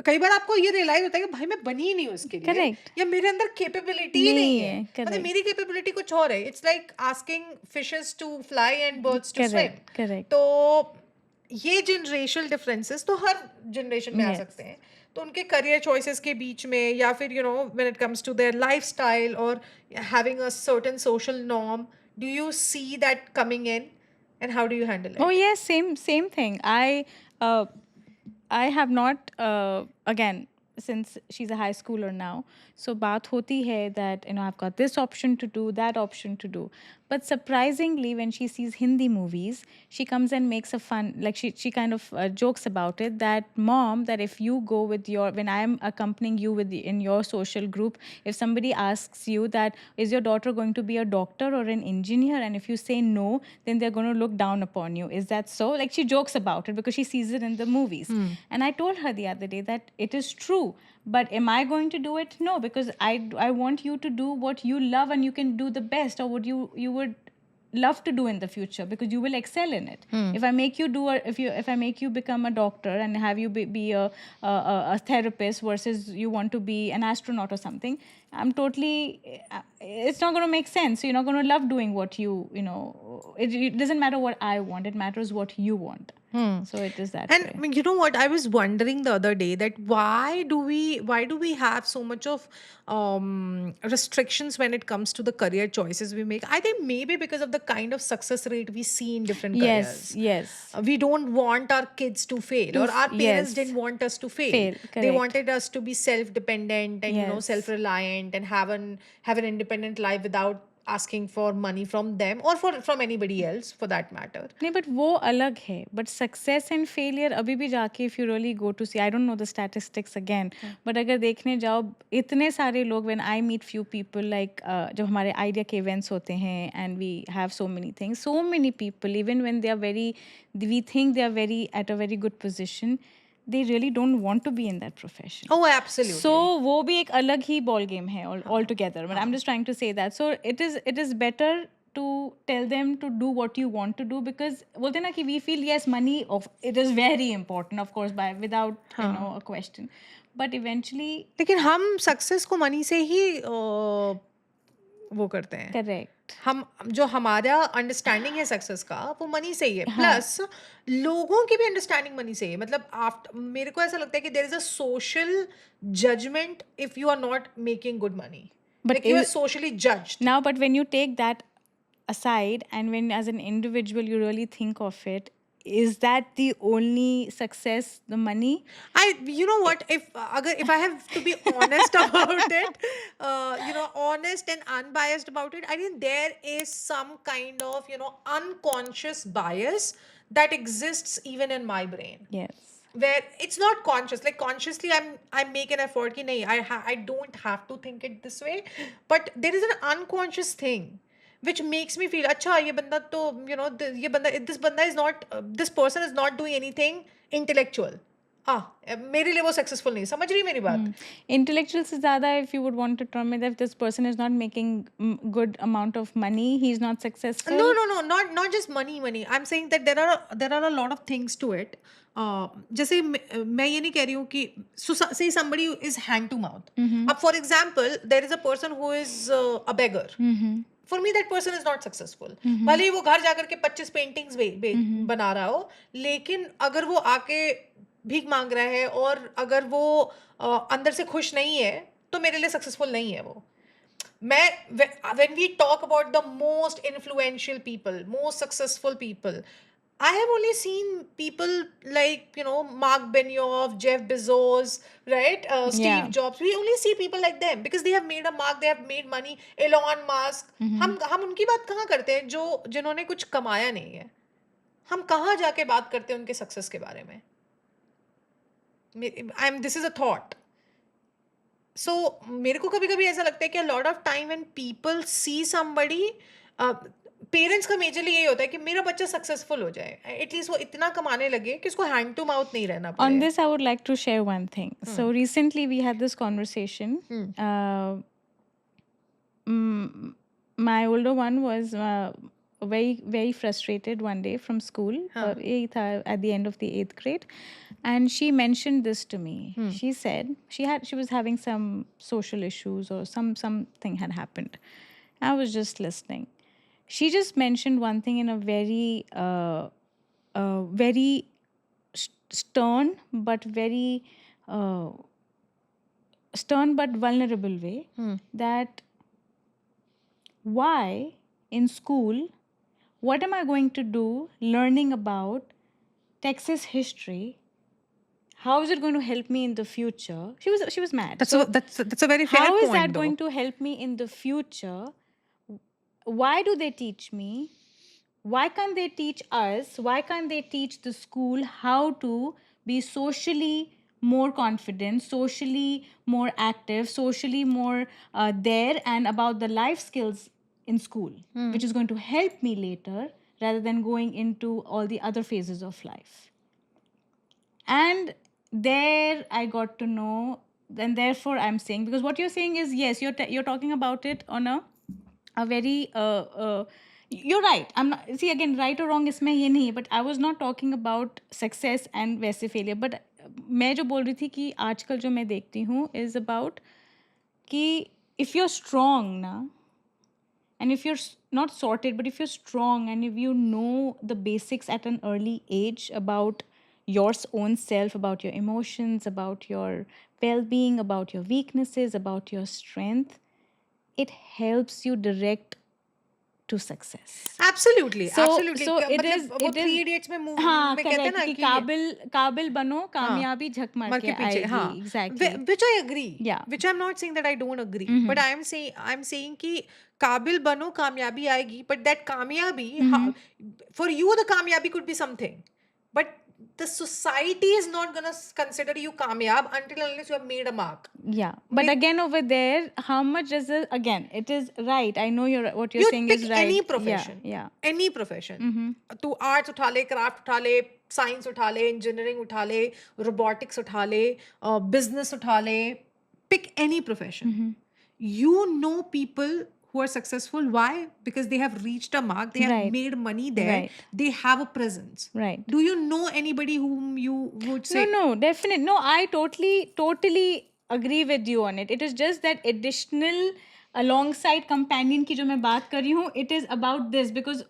Speaker 1: कई बार आपको ये रियलाइज होता है कि भाई मैं बनी ही नहीं हूँ इसके लिए,
Speaker 2: करेक्ट,
Speaker 1: या मेरे अंदर कैपेबिलिटी ही नहीं
Speaker 2: नहीं
Speaker 1: है।
Speaker 2: है,
Speaker 1: मतलब
Speaker 2: करेक्ट,
Speaker 1: मेरी कैपेबिलिटी कुछ और है। It's like asking fishes to fly and birds to swim.
Speaker 2: Correct, correct,
Speaker 1: तो ये जनरेशनल डिफरेंसेस तो हर जनरेशन में आ सकते
Speaker 2: यस।
Speaker 1: हैं। तो उनके करियर चॉइसेस के बीच में, या फिर when it comes to their lifestyle और having a certain social norm, do you see that coming in and how do you handle
Speaker 2: Oh
Speaker 1: it?
Speaker 2: yes, same thing. Uh, I have not again since she's a high schooler now. So baat hoti hai that I've got this option to do, that option to do. But surprisingly, when she sees Hindi movies, she comes and makes a fun like she kind of jokes about it that mom, that if you go with your, when I am accompanying you with in your social group, if somebody asks you that is your daughter going to be a doctor or an engineer, and if you say no, then they're going to look down upon you. Is that so? Like she jokes about it because she sees it in the movies. And I told her the other day that it is true. But am I going to do it? No, because I want you to do what you love and you can do the best, or what you would love to do in the future, because you will excel in it. If I make you do a, if I make you become a doctor and have you be a therapist versus you want to be an astronaut or something, I'm totally it's not going to make sense. You're not going to love doing what it doesn't matter what I want, it matters what you want. So it is that
Speaker 1: And
Speaker 2: way.
Speaker 1: you know what? I was wondering the other day that why do we have so much of restrictions when it comes to the career choices we make? I think maybe because of the kind of success rate we see in different
Speaker 2: Yes,
Speaker 1: careers.
Speaker 2: yes.
Speaker 1: We don't want our kids to fail, or our parents
Speaker 2: Yes.
Speaker 1: didn't want us to fail.
Speaker 2: Fail,
Speaker 1: They
Speaker 2: correct.
Speaker 1: wanted us to be self-dependent and
Speaker 2: Yes.
Speaker 1: self-reliant and have an independent life without asking for money from them or from anybody else for that matter.
Speaker 2: नहीं, but वो अलग है, but success and failure अभी भी जाके if you really go to see, I don't know the statistics again, but अगर देखने जाओ इतने सारे लोग, when I meet few people like जब हमारे आइडिया के इवेंट्स होते हैं and we have so many things, so many people even when they are very, we think they are very at a very good position, they really don't want to be in that profession.
Speaker 1: Oh,
Speaker 2: So
Speaker 1: absolutely.
Speaker 2: वो भी एक अलग ही ball game है all together. But I'm just trying to say that. So it is better to tell them to do what you want to do, because बोलते हैं ना कि we feel yes, money of it is very important, of course, by without a question. But eventually,
Speaker 1: लेकिन हम success को money से ही वो करते हैं।
Speaker 2: correct.
Speaker 1: हम जो हमारा अंडरस्टैंडिंग है सक्सेस का वो मनी से ही है,
Speaker 2: हाँ.
Speaker 1: प्लस लोगों की भी अंडरस्टैंडिंग मनी से ही है। मतलब आफ्टर मेरे को ऐसा लगता है कि there is a social judgement if you are not making good money,
Speaker 2: But
Speaker 1: like you are socially judged.
Speaker 2: now, but when you take that aside and when as an individual you really think of it, is that the only success, the money?
Speaker 1: You know what, if I have to be honest about it, honest and unbiased about it, I think there is some kind of unconscious bias that exists even in my brain,
Speaker 2: Yes.
Speaker 1: where it's not conscious. Like consciously I make an effort ki nahi, I don't have to think it this way, but there is an unconscious thing which makes me feel अच्छा ये बंदा तो ये बंदा this बंदा is not this person is not doing anything intellectual, मेरे लिए वो सक्सेसफुल नहीं। समझ रही मेरी बात?
Speaker 2: Intellectual से ज़्यादा, if you would want to term it, if this person is not making good amount of money, he's not successful.
Speaker 1: No, not just money. I'm saying that there are a lot of things to it. जैसे मैं ये नहीं कह रही हूँ कि say somebody is hand to mouth. अब for example there is a person who is a beggar. For me that person is not successful. भले ही वो घर जाकर के 25 पेंटिंग्स बना रहा हो, लेकिन अगर वो आके भीख मांग रहा है और अगर वो अंदर से खुश नहीं है तो मेरे लिए सक्सेसफुल नहीं है वो। When we talk about the most influential people, most successful people, I have only seen people like Mark Benioff, Jeff Bezos, right? Steve
Speaker 2: Yeah.
Speaker 1: Jobs. We only see people like them because they have made a mark, they have made money. Elon Musk. हम उनकी बात कहाँ करते हैं जो जिन्होंने कुछ कमाया नहीं है? हम कहाँ जाके बात करते हैं उनके सक्सेस के बारे में? This is a thought. So मेरे को कभी कभी ऐसा लगता है कि a lot of time when people see somebody, parents का मेजरली यही होता है कि मेरा बच्चा सक्सेसफुल हो जाए, एटलीस्ट वो इतना कमाने लगे कि उसको हैंड टू माउथ नहीं रहना
Speaker 2: On
Speaker 1: पड़े।
Speaker 2: this, I would like to share one thing. So recently we had this conversation. Mm, my older one was very very frustrated one day from school. यही था at the end of the 8th grade, and she mentioned this to me. She said she was having some social issues or something had happened. I was just listening. She just mentioned one thing in a very stern but very uh, stern but vulnerable way, that why in school, what am I going to do learning about Texas history? How is it going to help me in the future? She was mad.
Speaker 1: That's
Speaker 2: So
Speaker 1: that's a very fair
Speaker 2: how is
Speaker 1: point,
Speaker 2: that
Speaker 1: though.
Speaker 2: going to help me in the future? Why do they teach me? Why can't they teach us? Why can't they teach the school how to be socially more confident, socially more active, socially more there, and about the life skills in school, which is going to help me later rather than going into all the other phases of life? And there I got to know, and therefore I'm saying, because what you're saying is, yes, you're talking about it on a very you're right. I'm not, see, again, right or wrong इसमें ये नहीं है, but I was not talking about success and वैसे failure, but मैं जो बोल रही थी कि आजकल जो मैं देखती हूँ is about कि if you're strong ना, and if you're not sorted, but if you're strong and if you know the basics at an early age about your own self, about your emotions, about your well-being, about your weaknesses, about your strength, it helps you direct to success.
Speaker 1: Absolutely, absolutely.
Speaker 2: So it
Speaker 1: मतलब
Speaker 2: is,
Speaker 1: वो three idiots में
Speaker 2: हाँ,
Speaker 1: में कहते हैं
Speaker 2: correct,
Speaker 1: ना
Speaker 2: कि
Speaker 1: कि
Speaker 2: काबिल बनो, कामयाबी झक मार
Speaker 1: मार
Speaker 2: के
Speaker 1: के पीछे,
Speaker 2: आएगी.
Speaker 1: हाँ,
Speaker 2: Exactly.
Speaker 1: which I agree,
Speaker 2: Yeah.
Speaker 1: which I'm not saying that I don't agree, but I'm saying कि काबिल बनो, कामयाबी आएगी, but that कामयाबी, for you the कामयाबी could be something, but the society is not gonna consider you कामयाब until unless you have made a mark.
Speaker 2: Yeah, but again over there, how much is it? Again, it is right. I know what you're
Speaker 1: You
Speaker 2: saying
Speaker 1: pick
Speaker 2: is right.
Speaker 1: any profession,
Speaker 2: Yeah.
Speaker 1: any profession. तू arts उठा ले, craft उठा ले, science उठा ले, engineering उठा ले, robotics उठा ले, बिजनेस उठा ले, pick any profession. You know people who are successful. Why? Because they have reached a mark, they have
Speaker 2: Right.
Speaker 1: made money there,
Speaker 2: Right.
Speaker 1: they have a presence.
Speaker 2: Right.
Speaker 1: Do you know anybody whom you would say?
Speaker 2: No, definitely. No, I totally agree with you on it. It is just that additional alongside companion की जो मैं बात कर रही हूँ, it is about this, because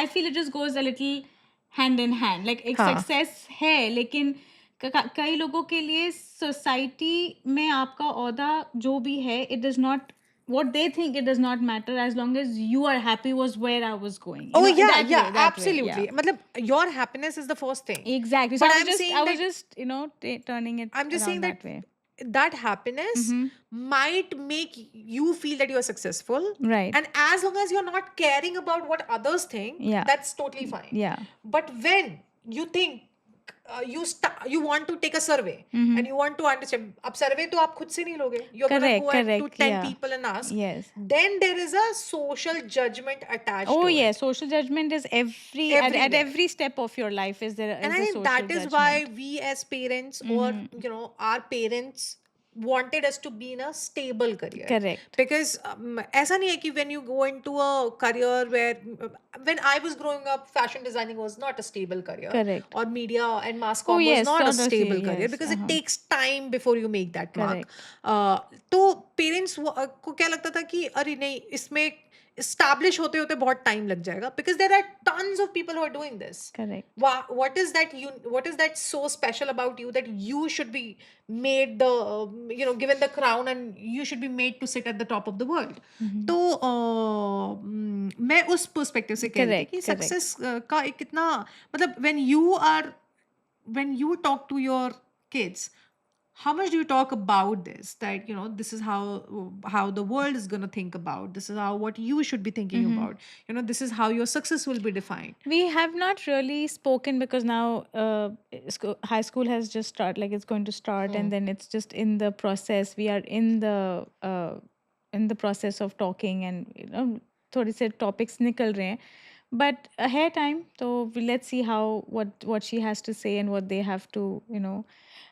Speaker 2: I feel it just goes a little hand in hand. Like एक
Speaker 1: हाँ.
Speaker 2: success है, लेकिन कई लोगों के लिए society में आपका औहदा जो भी है, it does not, what they think, it does not matter as long as you are happy, was where I was going. You
Speaker 1: Oh
Speaker 2: know,
Speaker 1: yeah,
Speaker 2: that
Speaker 1: yeah,
Speaker 2: way, that way,
Speaker 1: absolutely.
Speaker 2: yeah.
Speaker 1: मतलब your happiness is the first thing.
Speaker 2: Exactly. So
Speaker 1: But
Speaker 2: I
Speaker 1: I'm
Speaker 2: was
Speaker 1: saying
Speaker 2: just
Speaker 1: that
Speaker 2: just turning it
Speaker 1: I'm just saying
Speaker 2: around
Speaker 1: that
Speaker 2: that way.
Speaker 1: that happiness might make you feel that you're successful.
Speaker 2: Right.
Speaker 1: And as long as you're not caring about what others think,
Speaker 2: Yeah.
Speaker 1: that's totally fine.
Speaker 2: Yeah.
Speaker 1: But when you think you want to take a survey and you want to understand, अब survey तो आप खुद से नहीं लोगे, you're gonna go to
Speaker 2: Correct.
Speaker 1: 10
Speaker 2: Yeah.
Speaker 1: people and ask.
Speaker 2: Yes.
Speaker 1: Then there is a social judgment attached
Speaker 2: Oh
Speaker 1: to
Speaker 2: yeah,
Speaker 1: it.
Speaker 2: social judgment is at
Speaker 1: Everywhere.
Speaker 2: every step of your life is there.
Speaker 1: And
Speaker 2: Is
Speaker 1: I
Speaker 2: a
Speaker 1: think
Speaker 2: social
Speaker 1: that is
Speaker 2: judgment.
Speaker 1: why we as parents or our parents wanted us to be in a stable career.
Speaker 2: Correct.
Speaker 1: Because ऐसा नहीं है कि when you go into a career where when I was growing up, fashion designing was not a stable career.
Speaker 2: Correct.
Speaker 1: Or media and mass
Speaker 2: Oh
Speaker 1: comm
Speaker 2: yes,
Speaker 1: was not a
Speaker 2: sort of,
Speaker 1: stable career,
Speaker 2: yes,
Speaker 1: because it takes time before you make that mark. तो parents को क्या लगता था कि अरे नहीं, इसमें establish होते होते बहुत time लग जाएगा, because there are tons of people who are doing this.
Speaker 2: Correct.
Speaker 1: What is that so special about you that you should be made the given the crown and you should be made to sit at the top of the world. तो मैं उस perspective से कह रही थी कि success का एक कितना, मतलब when you talk to your kids, how much do you talk about this, that this is how the world is going to think about, this is how what you should be thinking about, this is how your success will be defined.
Speaker 2: We have not really spoken because now high school has just started, like it's going to start, and then it's just in the process. We are in the process of talking, and थोड़े से topics निकल रहे हैं, but है time, तो let's see how what she has to say and what they have to,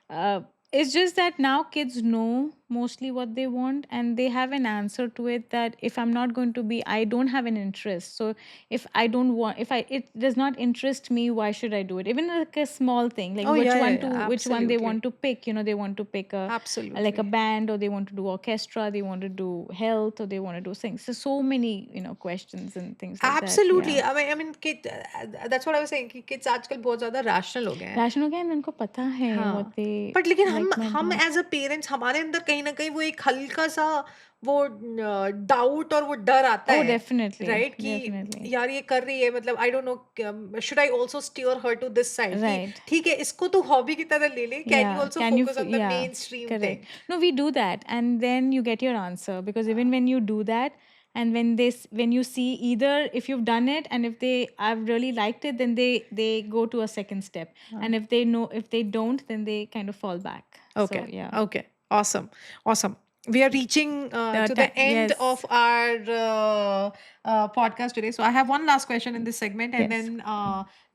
Speaker 2: uh, it's just that now kids know mostly what they want, and they have an answer to it, that if I'm not going to be, I don't have an interest. So if I don't want, if I it does not interest me, why should I do it? Even like a small thing, like
Speaker 1: Oh, yeah, yeah, yeah,
Speaker 2: which one they
Speaker 1: absolutely.
Speaker 2: want to pick. They want to pick like a
Speaker 1: Absolutely.
Speaker 2: band, or they want to do orchestra, they want to do health, or they want to do things. So many questions and things like that. Yeah.
Speaker 1: Absolutely. I mean, that's what I was saying कि kids आजकल बहुत ज़्यादा rational हो गए हैं.
Speaker 2: Rational again, उनको पता है what
Speaker 1: हाँ,
Speaker 2: they
Speaker 1: बट लेकिन हम
Speaker 2: like में
Speaker 1: हम
Speaker 2: don't.
Speaker 1: एज़ अ पेरेंट्स हमारे अंदर कहीं न कहीं वो एक हल्का-सा वो डाउट और वो डर आता
Speaker 2: Oh,
Speaker 1: है,
Speaker 2: definitely,
Speaker 1: राइट? कि
Speaker 2: definitely.
Speaker 1: यार ये कर रही है, मतलब I don't know, should I also steer her to this side कि
Speaker 2: Right.
Speaker 1: ठीक है, इसको तो हॉबी की तरह ले ले, can you
Speaker 2: Yeah.
Speaker 1: Also
Speaker 2: Can you?
Speaker 1: Focus on the
Speaker 2: Yeah.
Speaker 1: Mainstream
Speaker 2: Correct.
Speaker 1: Thing?
Speaker 2: No, we do that, and then you get your answer, because even when you do that, and when you see either if you've done it, and if they have really liked it, then they go to a second step, and if they don't, then they kind of fall back. So
Speaker 1: Okay.
Speaker 2: yeah.
Speaker 1: Okay. Awesome. Awesome. We are reaching
Speaker 2: The
Speaker 1: to the
Speaker 2: time.
Speaker 1: end
Speaker 2: Yes.
Speaker 1: of our podcast today. So I have one last question in this segment, and
Speaker 2: Yes.
Speaker 1: then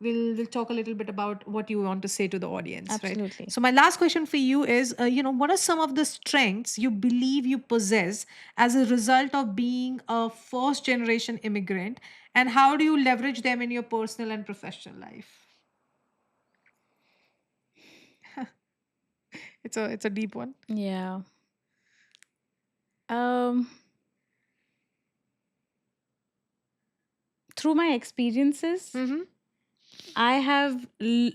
Speaker 1: we'll talk a little bit about what you want to say to the audience, right?
Speaker 2: Absolutely.
Speaker 1: So my last question for you is, what are some of the strengths you believe you possess as a result of being a first generation immigrant, and how do you leverage them in your personal and professional life? It's a deep one.
Speaker 2: Yeah. Um. Through my experiences,
Speaker 1: Mm-hmm.
Speaker 2: I have l-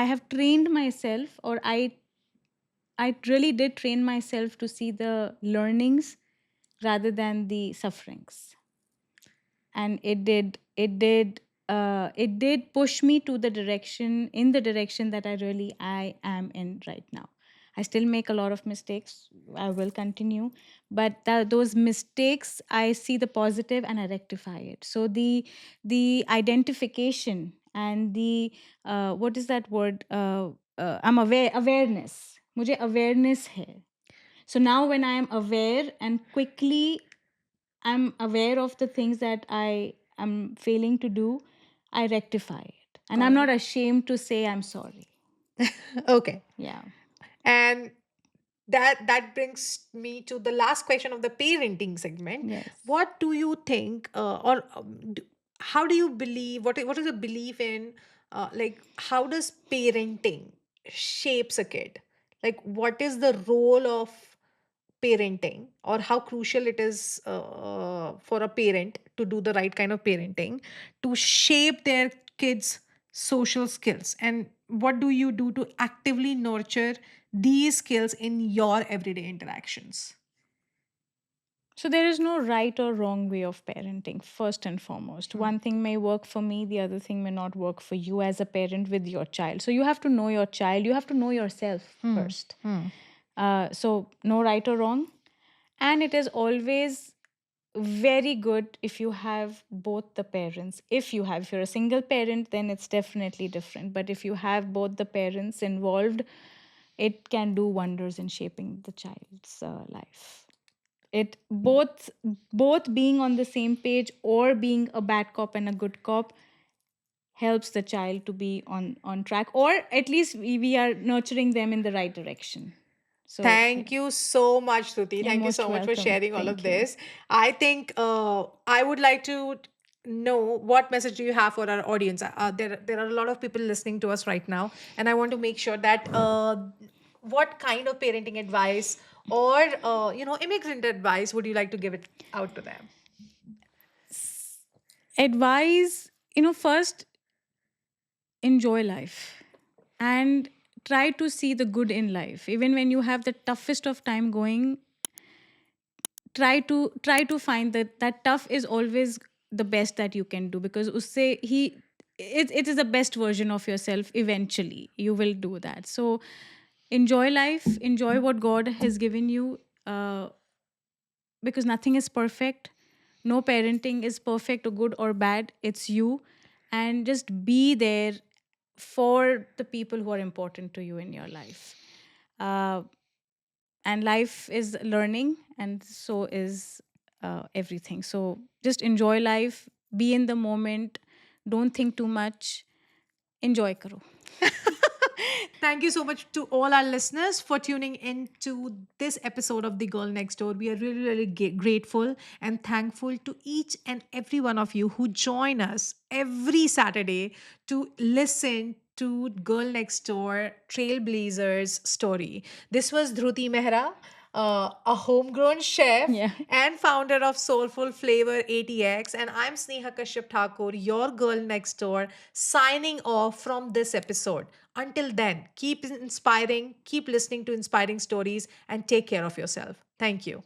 Speaker 2: I have trained myself, or I really did train myself to see the learnings rather than the sufferings. And it did push me to the direction in the direction that I am in right now. I still make a lot of mistakes. I will continue, but those mistakes, I see the positive and I rectify it. So the identification and the what is that word? I'm aware, awareness. मुझे awareness है. So now when I am aware and quickly I'm aware of the things that I am failing to do, I rectify it. And
Speaker 1: All
Speaker 2: I'm
Speaker 1: right.
Speaker 2: not ashamed to say I'm sorry.
Speaker 1: Okay.
Speaker 2: Yeah.
Speaker 1: And that brings me to the last question of the parenting segment.
Speaker 2: Yes.
Speaker 1: What do you think, how do you believe, what is your belief in, like, how does parenting shapes a kid? Like, what is the role of parenting, or how crucial it is for a parent to do the right kind of parenting to shape their kids' social skills? And what do you do to actively nurture these skills in your everyday interactions?
Speaker 2: So there is no right or wrong way of parenting, first and foremost.
Speaker 1: Hmm.
Speaker 2: One thing may work for me, the other thing may not work for you as a parent with your child. So you have to know your child, you have to know yourself
Speaker 1: Hmm.
Speaker 2: first.
Speaker 1: Hmm.
Speaker 2: So no right or wrong. And it is always very good if you have both the parents. If you're a single parent, then it's definitely different. But if you have both the parents involved, it can do wonders in shaping the child's life. It both being on the same page, or being a bad cop and a good cop, helps the child to be on track, or at least we are nurturing them in the right direction. So
Speaker 1: Thank
Speaker 2: yeah,
Speaker 1: you so much, Shruti.
Speaker 2: you're
Speaker 1: Thank you
Speaker 2: most
Speaker 1: so much for
Speaker 2: welcome.
Speaker 1: sharing all of
Speaker 2: Thank you.
Speaker 1: this. I think I would like to know, what message do you have for our audience? There are a lot of people listening to us right now, and I want to make sure that what kind of parenting advice, or immigrant advice would you like to give it out to them?
Speaker 2: Advice, first, enjoy life, and try to see the good in life. Even when you have the toughest of time going, try to find that tough is always the best that you can do, because usse it is the best version of yourself. Eventually you will do that. So enjoy life, enjoy what God has given you, uh, because nothing is perfect. No parenting is perfect or good or bad. It's you. And just be there for the people who are important to you in your life. Uh, and life is learning, and so is everything. So just enjoy life, be in the moment, don't think too much, enjoy karo.
Speaker 1: Thank you so much to all our listeners for tuning in to this episode of The Girl Next Door. We are really, really grateful and thankful to each and every one of you who join us every Saturday to listen to Girl Next Door Trailblazers story. This was Dhruti Mehra, a homegrown chef
Speaker 2: Yeah.
Speaker 1: and founder of Soulful Flavor ATX. And I'm Sneha Kashyap Thakur, your girl next door, signing off from this episode. Until then, keep inspiring, keep listening to inspiring stories, and take care of yourself. Thank you.